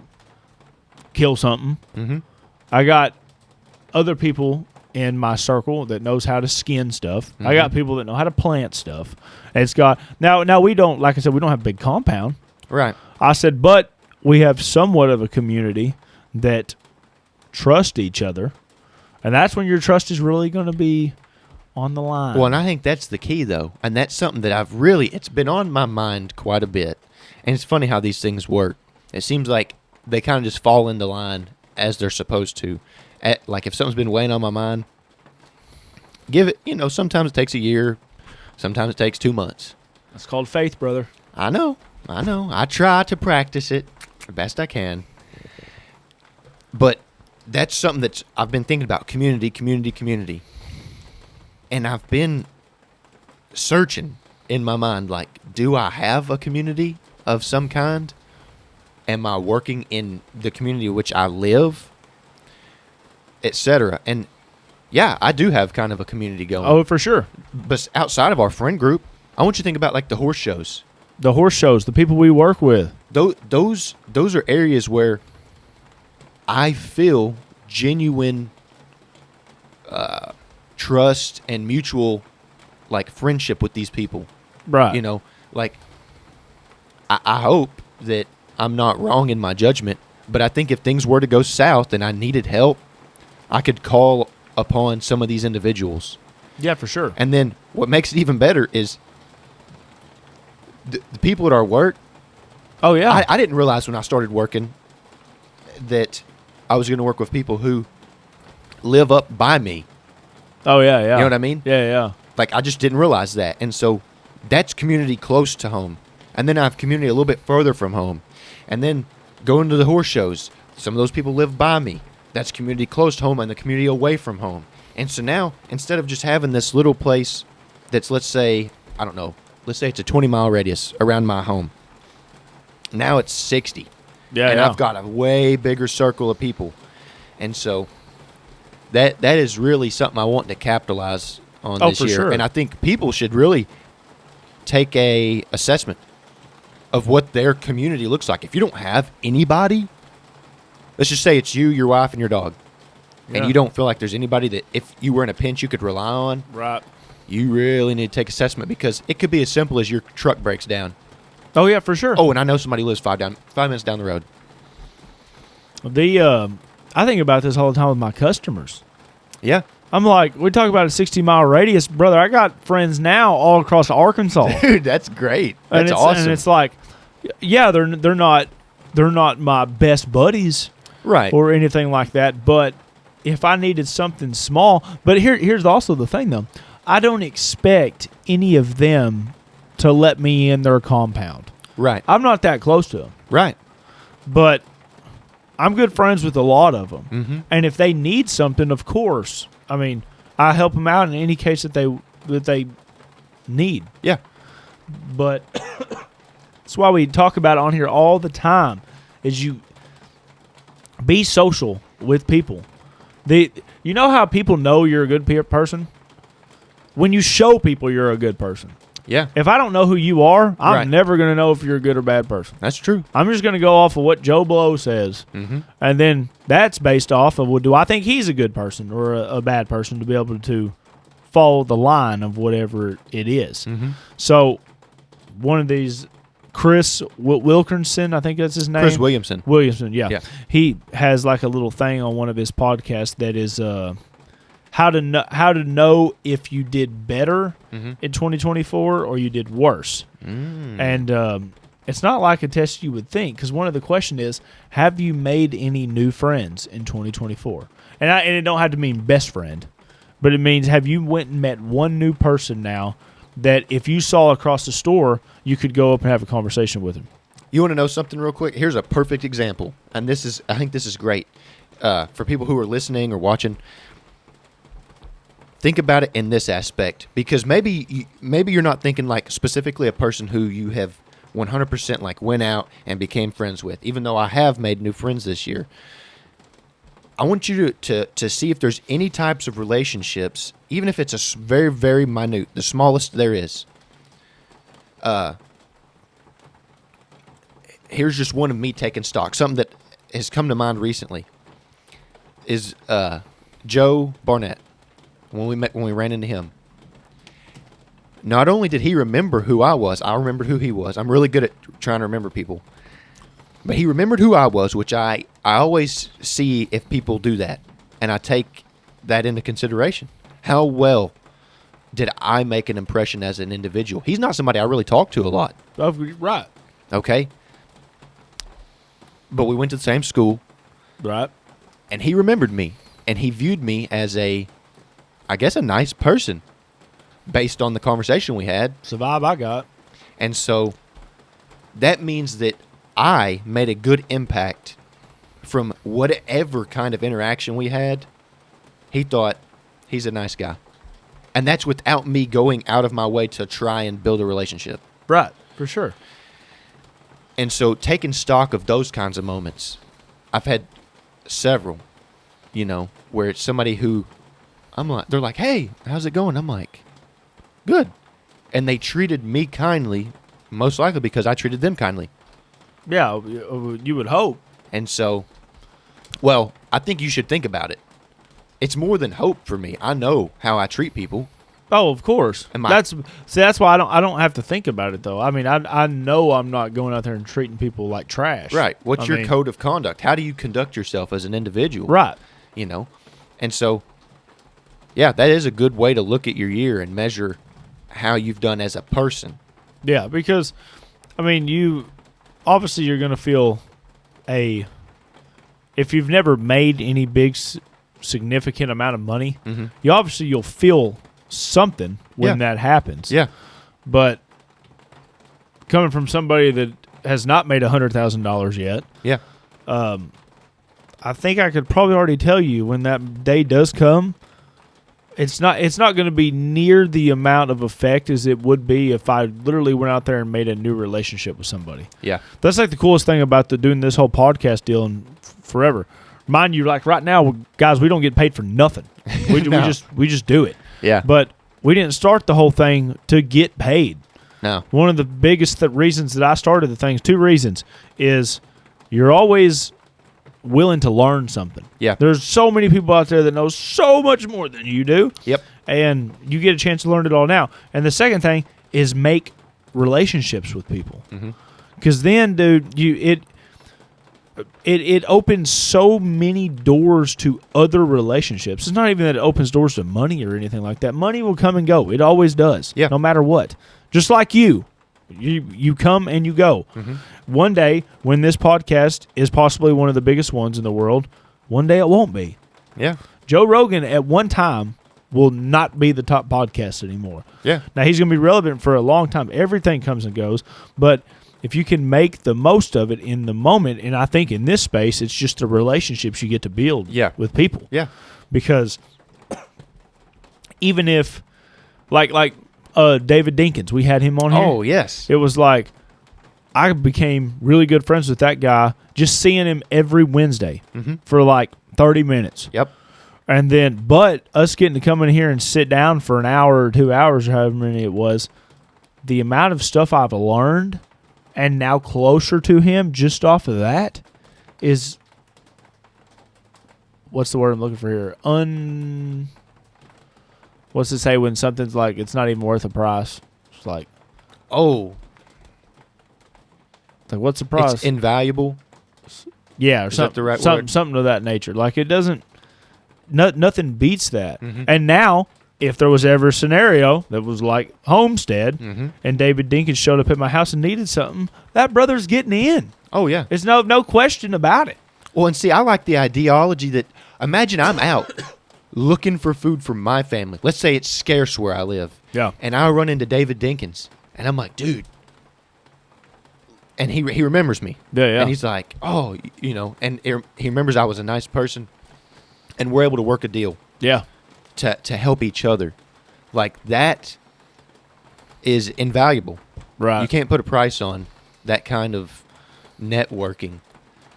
kill something. Mm-hmm. I got other people in my circle that knows how to skin stuff. Mm-hmm. I got people that know how to plant stuff. It's got now we don't, like I said, we don't have a big compound. Right. I said, but we have somewhat of a community that trust each other, and that's when your trust is really going to be on the line. Well, and I think that's the key, though, and that's something that it's been on my mind quite a bit. And it's funny how these things work. It seems like they kind of just fall into line as they're supposed to. Like if something's been weighing on my mind, give it, sometimes it takes a year, sometimes it takes 2 months. That's called faith, brother. I know. I try to practice it the best I can. But that's something that I've been thinking about, community. And I've been searching in my mind, like, do I have a community of some kind? Am I working in the community in which I live? Etc. And yeah, I do have kind of a community going. Oh, for sure. But outside of our friend group, I want you to think about like the horse shows. The horse shows, the people we work with. Those are areas where I feel genuine trust and mutual like friendship with these people. Right. Like I hope that I'm not wrong in my judgment, but I think if things were to go south and I needed help, I could call upon some of these individuals. Yeah, for sure. And then what makes it even better is the people at our work. Oh, yeah. I didn't realize when I started working that I was going to work with people who live up by me. Oh, yeah, yeah. You know what I mean? Yeah. Like, I just didn't realize that. And so that's community close to home. And then I have community a little bit further from home. And then going to the horse shows, some of those people live by me. That's community close to home and the community away from home. And so now, instead of just having this little place that's, let's say it's a 20-mile radius around my home. Now it's 60. Yeah, and yeah. I've got a way bigger circle of people. And so that is really something I want to capitalize on this year. Sure. And I think people should really take a assessment of what their community looks like. If you don't have anybody, let's just say it's you, your wife, and your dog, and you don't feel like there's anybody that if you were in a pinch you could rely on, right? You really need to take assessment because it could be as simple as your truck breaks down. Oh, yeah, for sure. Oh, and I know somebody who lives 5 minutes down the road. I think about this all the time with my customers. Yeah. I'm like, we talk about a 60-mile radius. Brother, I got friends now all across Arkansas. Dude, that's great. That's awesome. And it's like, yeah, they're not my best buddies, right, or anything like that. But if I needed something small, but here's also the thing though, I don't expect any of them to let me in their compound. Right. I'm not that close to them. Right. But I'm good friends with a lot of them. Mm-hmm. And if they need something, of course, I mean, I help them out in any case that they need. Yeah. But that's why we talk about it on here all the time, is you be social with people. You know how people know you're a good person? When you show people you're a good person. Yeah. If I don't know who you are, I'm right. never going to know if you're a good or bad person. That's true. I'm just going to go off of what Joe Blow says. Mm-hmm. And then that's based off of, well, do I think he's a good person or a bad person, to be able to follow the line of whatever it is. Mm-hmm. So one of these, Chris Wilkinson, I think that's his name. Chris Williamson, yeah. He has like a little thing on one of his podcasts that is how to know if you did better in 2024 or you did worse. And it's not like a test you would think, because one of the questions is, have you made any new friends in 2024? And it don't have to mean best friend, but it means, have you went and met one new person now that if you saw across the store, you could go up and have a conversation with him? You want to know something real quick? Here's a perfect example, and I think this is great. for people who are listening or watching, think about it in this aspect, because maybe you're not thinking like specifically a person who you have 100% like went out and became friends with, even though I have made new friends this year. I want you to see if there's any types of relationships, even if it's a very, very minute, the smallest there is. Here's just one of me taking stock. Something that has come to mind recently is Joe Barnett. When we ran into him, not only did he remember who I was, I remembered who he was. I'm really good at trying to remember people. But he remembered who I was, which I always see if people do that. And I take that into consideration. How well did I make an impression as an individual? He's not somebody I really talk to a lot. Right. Okay? But we went to the same school. Right. And he remembered me. And he viewed me as a nice person based on the conversation we had. It's the vibe I got. And so that means that I made a good impact from whatever kind of interaction we had. He thought he's a nice guy. And that's without me going out of my way to try and build a relationship. Right, for sure. And so taking stock of those kinds of moments, I've had several, where it's somebody who they're like, hey, how's it going? I'm like, good. And they treated me kindly, most likely because I treated them kindly. Yeah, you would hope. And so, well, I think you should think about it. It's more than hope for me. I know how I treat people. Oh, of course. That's why I don't have to think about it though. I mean, I know I'm not going out there and treating people like trash. Right. What's your code of conduct? How do you conduct yourself as an individual? Right. And so, yeah, that is a good way to look at your year and measure how you've done as a person. Yeah, because obviously you're going to feel if you've never made any big significant amount of money, you'll feel something when that happens. Yeah. But coming from somebody that has not made $100,000 yet, yeah, I think I could probably already tell you when that day does come, it's not going to be near the amount of effect as it would be if I literally went out there and made a new relationship with somebody. Yeah. That's like the coolest thing about doing this whole podcast deal and forever. Mind you, like right now, guys, we don't get paid for nothing. We just do it. Yeah. But we didn't start the whole thing to get paid. No. One of the biggest reasons that I started the thing, 2 reasons, is you're always willing to learn something. Yeah. There's so many people out there that know so much more than you do. Yep. And you get a chance to learn it all now. And the second thing is make relationships with people. Because then, dude, it opens so many doors to other relationships. It's not even that it opens doors to money or anything like that. Money will come and go. It always does. Yeah. No matter what. Just like you. You come and you go. One day, when this podcast is possibly one of the biggest ones in the world, one day it won't be. Yeah. Joe Rogan at one time will not be the top podcast anymore. Yeah. Now, he's going to be relevant for a long time. Everything comes and goes. But if you can make the most of it in the moment, and I think in this space, it's just the relationships you get to build with people. Yeah. Because even if, like David Dinkins, we had him on here. Oh, yes. It was like I became really good friends with that guy just seeing him every Wednesday for like 30 minutes. Yep. And then, but us getting to come in here and sit down for an hour or 2 hours or however many it was, the amount of stuff I've learned and now closer to him just off of that is, what's the word I'm looking for here? What's it say when something's like, it's not even worth a price? It's like, like what's the price? It's invaluable. Yeah, or Is something, that the right something, word? something of that nature. Like it doesn't, nothing beats that. And now, if there was ever a scenario that was like Homestead and David Dinkins showed up at my house and needed something, that brother's getting in. Oh, yeah. There's no question about it. Well, and see, I like the ideology that, imagine I'm out looking for food for my family. Let's say it's scarce where I live. Yeah. And I run into David Dinkins, and I'm like, dude, And he remembers me. Yeah. And he's like, oh, and he remembers I was a nice person. And we're able to work a deal. Yeah. To help each other. Like, that is invaluable. Right. You can't put a price on that kind of networking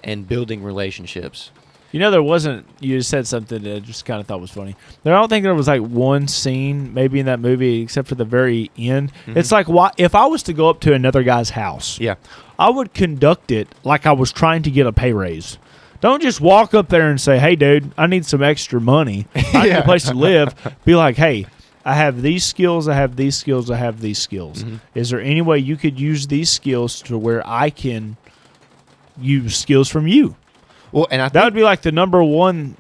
and building relationships. There wasn't, you just said something that I just kind of thought was funny. I don't think there was like one scene maybe in that movie except for the very end. Mm-hmm. It's like, if I was to go up to another guy's house, I would conduct it like I was trying to get a pay raise. Don't just walk up there and say, hey, dude, I need some extra money. I need a place to live. Be like, hey, I have these skills, I have these skills, I have these skills. Mm-hmm. Is there any way you could use these skills to where I can use skills from you? Well, and that would be like the number one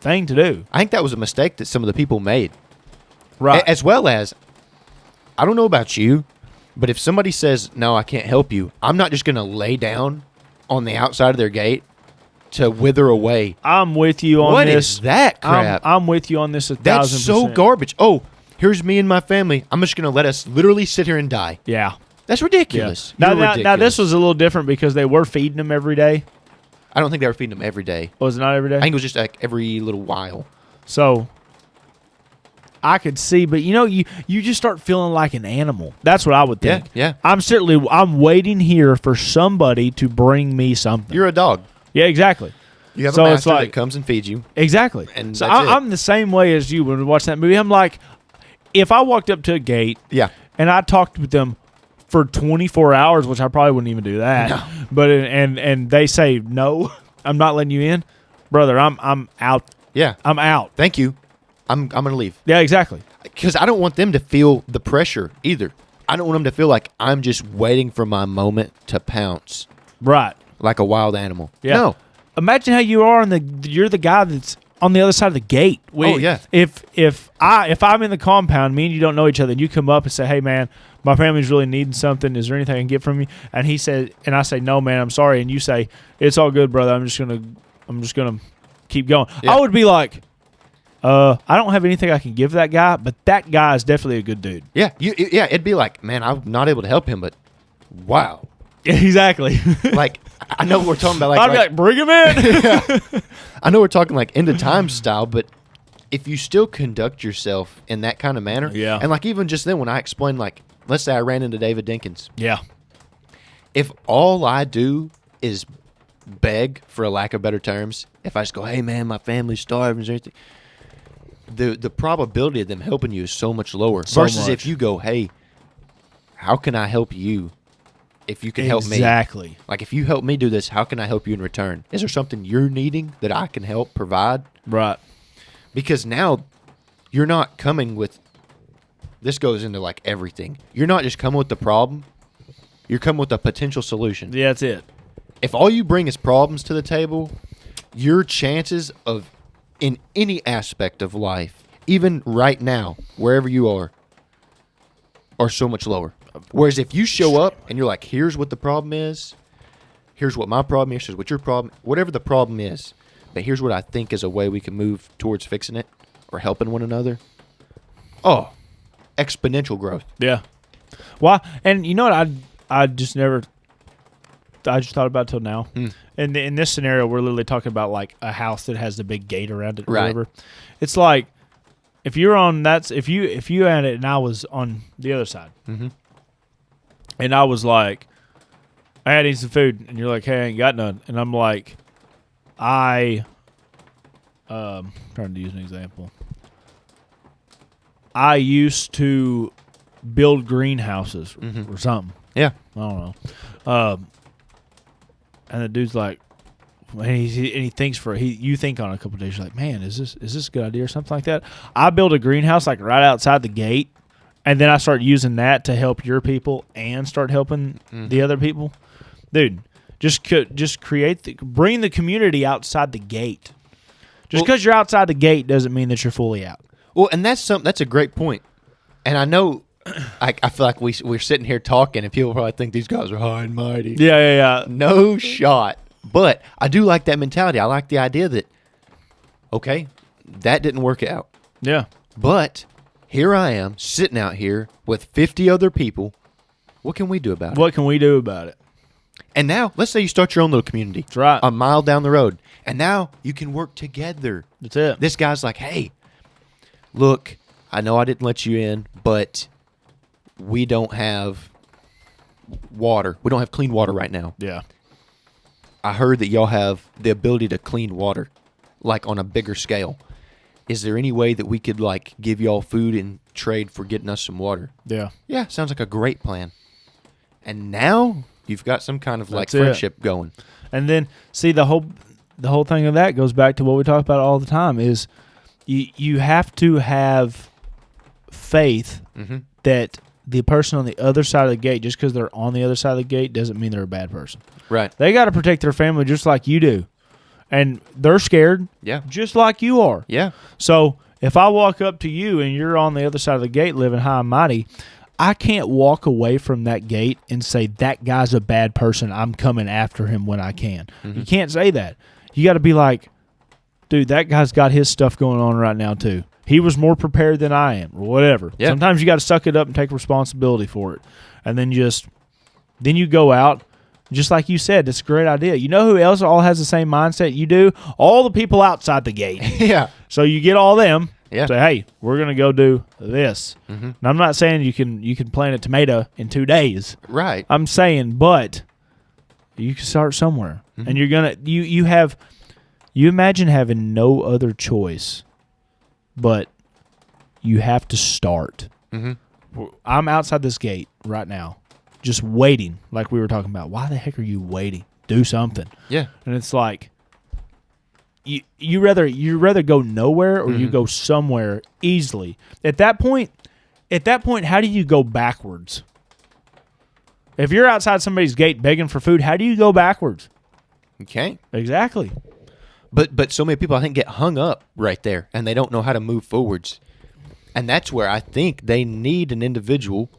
thing to do. I think that was a mistake that some of the people made. Right. As well as, I don't know about you, but if somebody says, no, I can't help you, I'm not just going to lay down on the outside of their gate to wither away. I'm with you on this. What is that crap? I'm with you on this 1,000%. That's so garbage. Oh, here's me and my family. I'm just going to let us literally sit here and die. Yeah. That's ridiculous. Yeah. Now, this was a little different because they were feeding them every day. I don't think they were feeding them every day. Was it not every day? I think it was just like every little while. So I could see, but you just start feeling like an animal. That's what I would think. Yeah. I'm waiting here for somebody to bring me something. You're a dog. Yeah, exactly. You have a master that comes and feeds you. Exactly. And so I'm the same way as you when we watch that movie. I'm like, if I walked up to a gate and I talked with them for 24 hours, which I probably wouldn't even do that. No. But and they say no, I'm not letting you in, brother. I'm out. Yeah, I'm out. Thank you. I'm gonna leave. Yeah, exactly. Because I don't want them to feel the pressure either. I don't want them to feel like I'm just waiting for my moment to pounce. Right. Like a wild animal. Yeah. No. Imagine how you are you're the guy that's on the other side of the gate. If I'm in the compound, me and you don't know each other, and you come up and say, hey man, my family's really needing something. Is there anything I can get from you? And he said, and I say, no, man, I'm sorry. And you say, it's all good, brother. I'm just gonna keep going. Yeah. I would be like, I don't have anything I can give that guy, but that guy is definitely a good dude. Yeah, it'd be like, man, I'm not able to help him, but wow. Exactly. Like, I know we're talking about like, I'd be like, bring him in. Yeah. I know we're talking like end of time style, but if you still conduct yourself in that kind of manner, and like even just then when I explained, like, let's say I ran into David Dinkins. Yeah. If all I do is beg, for a lack of better terms, if I just go, hey man, my family's starving, is there anything? The probability of them helping you is so much lower. Versus if you go, hey, how can I help you? If you can help me. Exactly. Like, if you help me do this, how can I help you in return? Is there something you're needing that I can help provide? Right. Because now you're not coming with, this goes into like everything. You're not just coming with the problem. You're coming with a potential solution. Yeah, that's it. If all you bring is problems to the table, your chances of, in any aspect of life, even right now, wherever you are so much lower. Whereas if you show up and you're like, here's what the problem is, here's what my problem is, here's what your problem, whatever the problem is, but here's what I think is a way we can move towards fixing it or helping one another. Oh, exponential growth. Yeah. Well, and you know what I just thought about it till now. In this scenario, we're literally talking about like a house that has the big gate around it or whatever. It's like if you're on if you had it and I was on the other side. Mm-hmm. And I was like, I had to eat some food, and you're like, hey, I ain't got none. And I'm like, trying to use an example. I used to build greenhouses or something. Yeah. I don't know. And the dude's like, and he thinks you think on a couple of days, you're like, man, is this a good idea or something like that? I built a greenhouse like right outside the gate. And then I start using that to help your people and start helping the other people. Dude, just bring the community outside the gate. Just because you're outside the gate doesn't mean that you're fully out. Well, and that's a great point. And I know, I feel like we're sitting here talking, and people probably think these guys are high and mighty. Yeah. No shot. But I do like that mentality. I like the idea that, okay, that didn't work out. Yeah. But here I am, sitting out here with 50 other people. What can we do about it? What can we do about it? And now, let's say you start your own little community. That's right. A mile down the road. And now you can work together. That's it. This guy's like, hey, look, I know I didn't let you in, but we don't have water. We don't have clean water right now. Yeah. I heard that y'all have the ability to clean water, like on a bigger scale. Is there any way that we could, like, give y'all food in trade for getting us some water? Yeah. Yeah, sounds like a great plan. And now you've got some kind of, like, That's it. friendship going. And then, see, the whole thing of that goes back to what we talk about all the time is you have to have faith that the person on the other side of the gate, just because they're on the other side of the gate, doesn't mean they're a bad person. Right. They got to protect their family just like you do. And they're scared just like you are. Yeah. So if I walk up to you and you're on the other side of the gate living high and mighty, I can't walk away from that gate and say, that guy's a bad person. I'm coming after him when I can. You can't say that. You got to be like, dude, that guy's got his stuff going on right now too. He was more prepared than I am or whatever. Yeah. Sometimes you got to suck it up and take responsibility for it. And then you go out. Just like you said, it's a great idea. You know who else all has the same mindset you do? All the people outside the gate. Yeah. So you get all them. Yeah. Say, hey, we're gonna go do this. And I'm not saying you can plant a tomato in 2 days. Right. I'm saying, but you can start somewhere, and you're gonna you imagine having no other choice, but you have to start. I'm outside this gate right now, just waiting, like we were talking about. Why the heck are you waiting? Do something. Yeah. And it's like you rather go nowhere or you go somewhere easily. At that point, how do you go backwards? If you're outside somebody's gate begging for food, how do you go backwards? You can't. Exactly. But so many people, I think, get hung up right there, and they don't know how to move forwards. And that's where I think they need an individual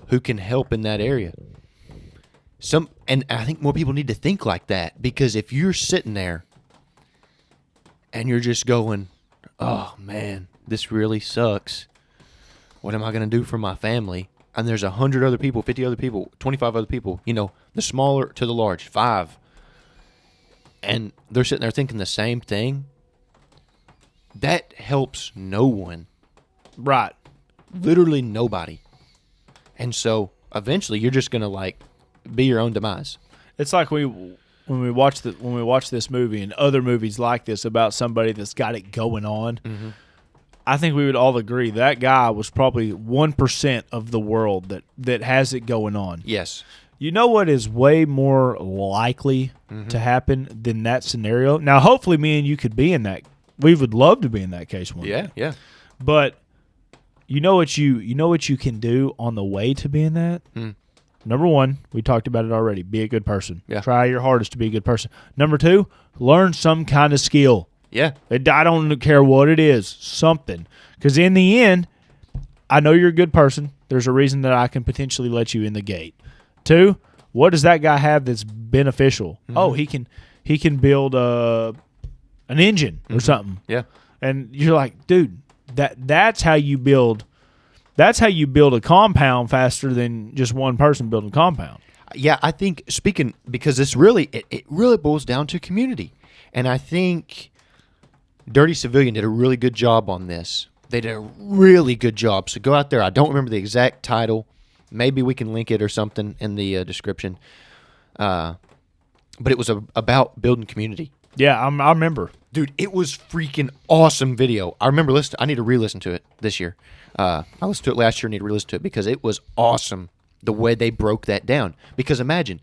who can help in that area. And I think more people need to think like that, because if you're sitting there and you're just going, oh, man, this really sucks. What am I going to do for my family? And there's 100 other people, 50 other people, 25 other people, the smaller to the large, 5. And they're sitting there thinking the same thing. That helps no one. Right. Literally nobody. And so eventually you're just going to be your own demise. It's like when we watch this movie and other movies like this about somebody that's got it going on. I think we would all agree that guy was probably 1% of the world that has it going on. Yes. You know what is way more likely to happen than that scenario? Now, hopefully me and you could be in that. We would love to be in that case one day. Yeah. But you know what you can do on the way to being that? Number 1, we talked about it already. Be a good person. Yeah. Try your hardest to be a good person. Number 2, learn some kind of skill. Yeah. I don't care what it is. Something. Because in the end, I know you're a good person. There's a reason that I can potentially let you in the gate. 2, what does that guy have that's beneficial? Oh, he can build an engine or something. Yeah. And you're like, dude, that's how you build. That's how you build a compound faster than just one person building a compound. Yeah, I think because this really it really boils down to community, and I think Dirty Civilian did a really good job on this. They did a really good job. So go out there. I don't remember the exact title. Maybe we can link it or something in the description. But it was about building community. Yeah, I remember. Dude, it was freaking awesome video. I remember listening. I need to re-listen to it this year. I listened to it last year. I need to re-listen to it because it was awesome the way they broke that down. Because imagine,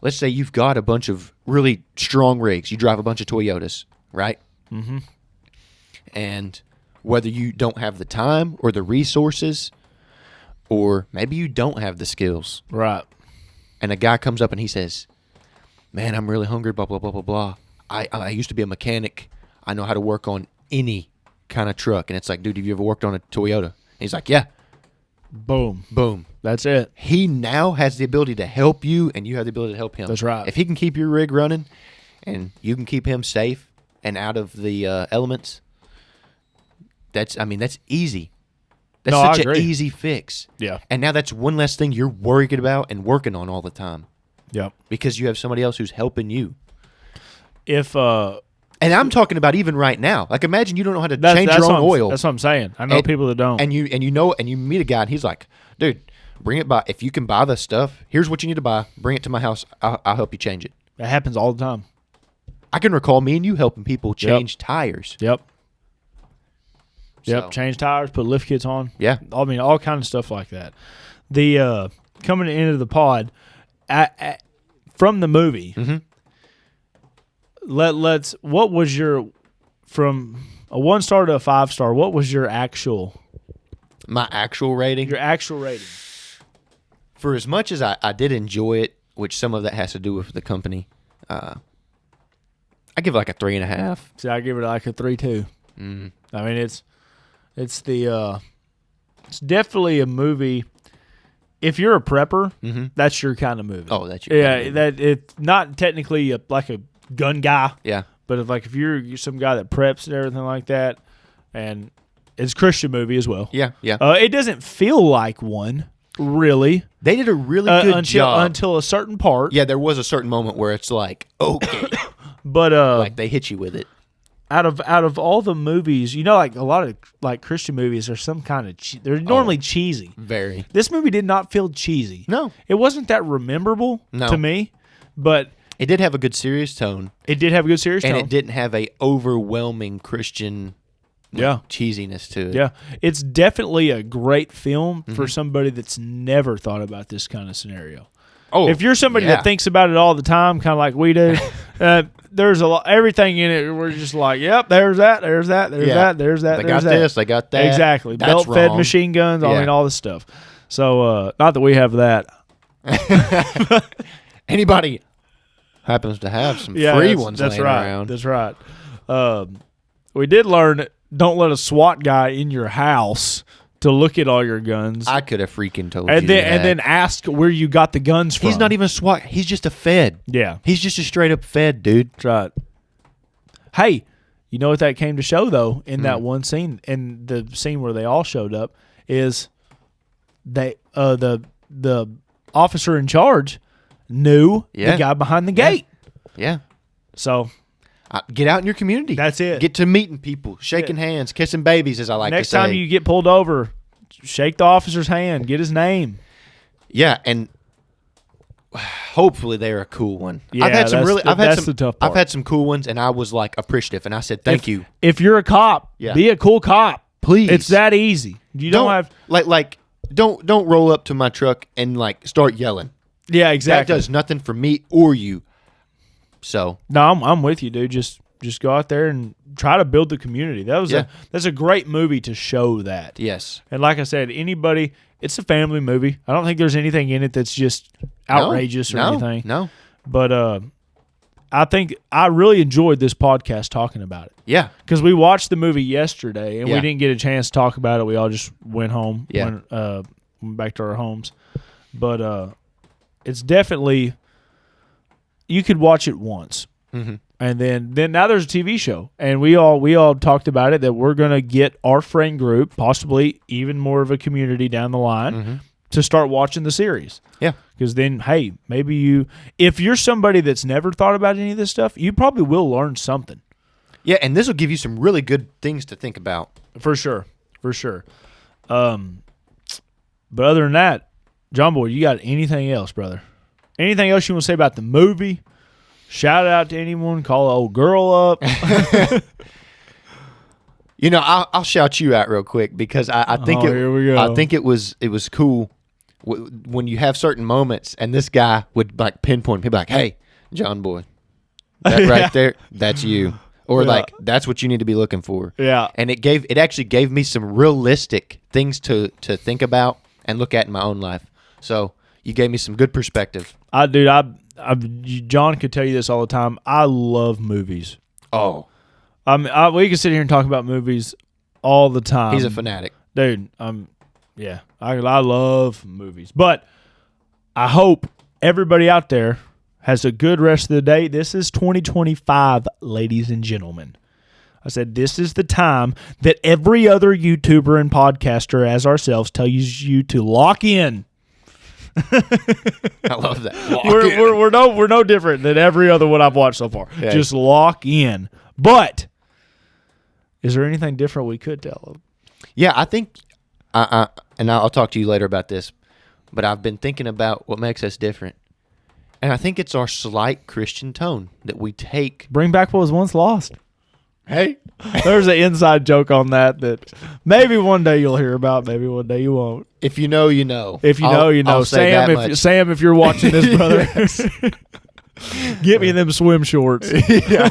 let's say you've got a bunch of really strong rigs. You drive a bunch of Toyotas, right? Mm-hmm. And whether you don't have the time or the resources, or maybe you don't have the skills. Right. And a guy comes up and he says, man, I'm really hungry, blah, blah, blah, blah, blah. I used to be a mechanic. I know how to work on any kind of truck. And it's like, dude, have you ever worked on a Toyota? And he's like, yeah. Boom. Boom. That's it. He now has the ability to help you, and you have the ability to help him. That's right. If he can keep your rig running, and you can keep him safe and out of the elements, that's easy. That's such an easy fix. Yeah. And now that's one less thing you're worried about and working on all the time. Yep. Because you have somebody else who's helping you. If And I'm talking about even right now. Like, imagine you don't know how to change your own oil. That's what I'm saying. I know people that don't. And you meet a guy and he's like, dude, bring it by. If you can buy the stuff, here's what you need to buy. Bring it to my house. I'll help you change it. That happens all the time. I can recall me and you helping people change tires. Yep. So, Change tires, put lift kits on. Yeah. I mean, all kind of stuff like that. The coming into the pod, from the movie, what was your, from a 1-star to a 5-star, what was your actual? My actual rating? Your actual rating. For as much as I did enjoy it, which some of that has to do with the company, I give it like a 3.5. See, I give it like a 3.2. I mean, it's definitely a movie. If you're a prepper, that's your kind of movie. Oh, that's your kind of movie. That it's not technically like a gun guy. Yeah. But if you're some guy that preps and everything like that, and it's a Christian movie as well. Yeah, yeah. It doesn't feel like one, really. They did a really good job. Until a certain part. Yeah, there was a certain moment where it's like, okay. But like they hit you with it. Out of all the movies, like a lot of like Christian movies are some kind of they're normally cheesy. Very. This movie did not feel cheesy. No. It wasn't that memorable to me, but it did have a good serious tone. It did have a good serious tone. And it didn't have a overwhelming Christian cheesiness to it. Yeah. It's definitely a great film for somebody that's never thought about this kind of scenario. Oh, if you're somebody that thinks about it all the time, kind of like we do, there's everything in it. We're just like, yep, there's that, there's that, there's that, there's that. They got this, they got that. Exactly. Belt-fed machine guns. I mean, all this stuff. So, not that we have that. Anybody happens to have some free ones laying around. That's right. We did learn, don't let a SWAT guy in your house to look at all your guns. I could have freaking told you that. And then ask where you got the guns from. He's not even a SWAT. He's just a Fed. Yeah. He's just a straight up Fed, dude. That's right. Hey, you know what that came to show, though, in that one scene, in the scene where they all showed up, is the officer in charge knew the guy behind the gate. Yeah. So get out in your community. That's it. Get to meeting people, shaking hands, kissing babies, as I like to say. Next time you get pulled over, shake the officer's hand, get his name. Yeah, and hopefully they're a cool one. Yeah, that's the tough part. I've had some cool ones, and I was like appreciative, and I said thank you. If you're a cop, be a cool cop, please. It's that easy. You don't have don't roll up to my truck and like start yelling. Yeah, exactly. That does nothing for me or you. So no, I'm with you, dude. Just go out there and try to build the community. That's a great movie to show that. Yes. And like I said, it's a family movie. I don't think there's anything in it that's just outrageous or anything. No. But I think I really enjoyed this podcast talking about it. Yeah. Because we watched the movie yesterday and we didn't get a chance to talk about it. We all just went home. Yeah. Went back to our homes. But it's definitely, you could watch it once. Mm-hmm. And then now there's a TV show, and we all talked about it, that we're going to get our friend group, possibly even more of a community down the line, to start watching the series. Yeah. Because then, hey, maybe if you're somebody that's never thought about any of this stuff, you probably will learn something. Yeah, and this will give you some really good things to think about. For sure. But other than that, John Boy, you got anything else, brother? Anything else you want to say about the movie? Shout out to anyone. Call an old girl up. I'll shout you out real quick because I think here we go. I think it was cool when you have certain moments and this guy would like pinpoint people like, "Hey, John Boy, that right there, that's you," or like, "That's what you need to be looking for." Yeah, and it actually gave me some realistic things to think about and look at in my own life. So you gave me some good perspective. John could tell you this all the time. I love movies. Oh, we can sit here and talk about movies all the time. He's a fanatic, dude. I love movies, but I hope everybody out there has a good rest of the day. This is 2025, ladies and gentlemen. I said this is the time that every other YouTuber and podcaster as ourselves tells you to lock in. I love that. We're no different than every other one I've watched so far. Yeah. Just lock in. But is there anything different we could tell them? Yeah, I think, and I'll talk to you later about this, but I've been thinking about what makes us different. And I think it's our slight Christian tone that we take. Bring back what was once lost. Hey. There's an inside joke on that maybe one day you'll hear about, maybe one day you won't. If you know, you know. If you know, you know. I'll say that much. Sam, if you're watching this, brother, get me them swim shorts. Yeah.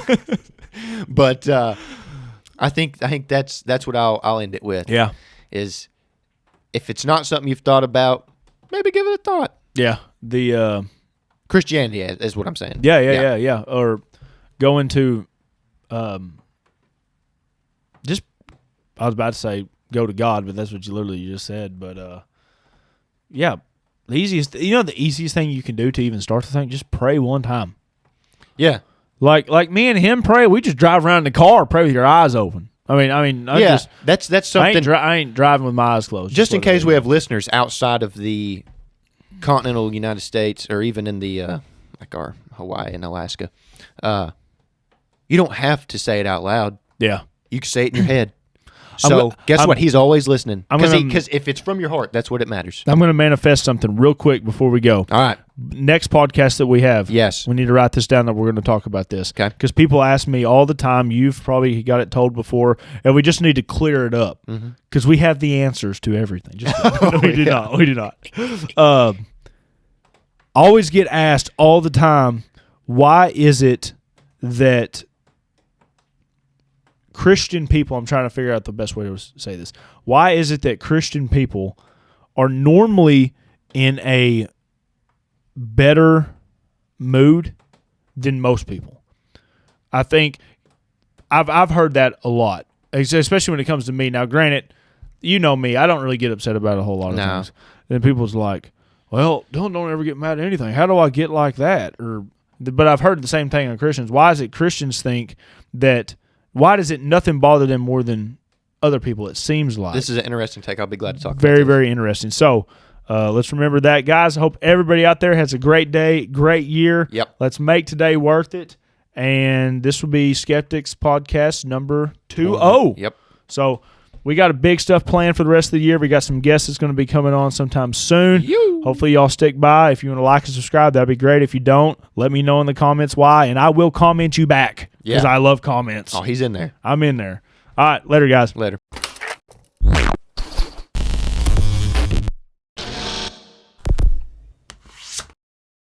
But I think that's what I'll end it with. Yeah. Is if it's not something you've thought about, maybe give it a thought. Yeah. The Christianity is what I'm saying. Yeah. Or go into just I was about to say go to God, but that's what you literally just said. But yeah, the easiest thing you can do to even start the thing, just pray one time. Yeah. Like me and him pray, we just drive around in the car, pray with your eyes open. I mean, that's something. I ain't driving with my eyes closed. Just in case we have listeners outside of the continental United States, or even in the like our Hawaii and Alaska, you don't have to say it out loud. Yeah, you can say it in your head. So guess what? He's always listening. Because if it's from your heart, that's what it matters. I'm going to manifest something real quick before we go. All right. Next podcast that we have. Yes. We need to write this down that we're going to talk about this. Okay. Because people ask me all the time. You've probably got it told before, and we just need to clear it up because we have the answers to everything. We do not. Always get asked all the time, why is it that Christian people, I'm trying to figure out the best way to say this. Why is it that Christian people are normally in a better mood than most people? I think I've heard that a lot, especially when it comes to me. Now, granted, you know me, I don't really get upset about a whole lot of things. And people's like, well, don't ever get mad at anything. How do I get like that? But I've heard the same thing on Christians. Why is it Christians think that? Why does it nothing bother them more than other people? It seems like this is an interesting take. I'll be glad to talk about very, this. very interesting. So let's remember that, guys. I hope everybody out there has a great day, great year. Yep. Let's make today worth it. And this will be Skeptics Podcast number 20. Yep. So we got a big stuff planned for the rest of the year. We got some guests that's going to be coming on sometime soon. Hopefully y'all stick by. If you want to like and subscribe, that'd be great. If you don't, let me know in the comments why, and I will comment you back because I love comments. Oh, he's in there. I'm in there. All right, later, guys. Later.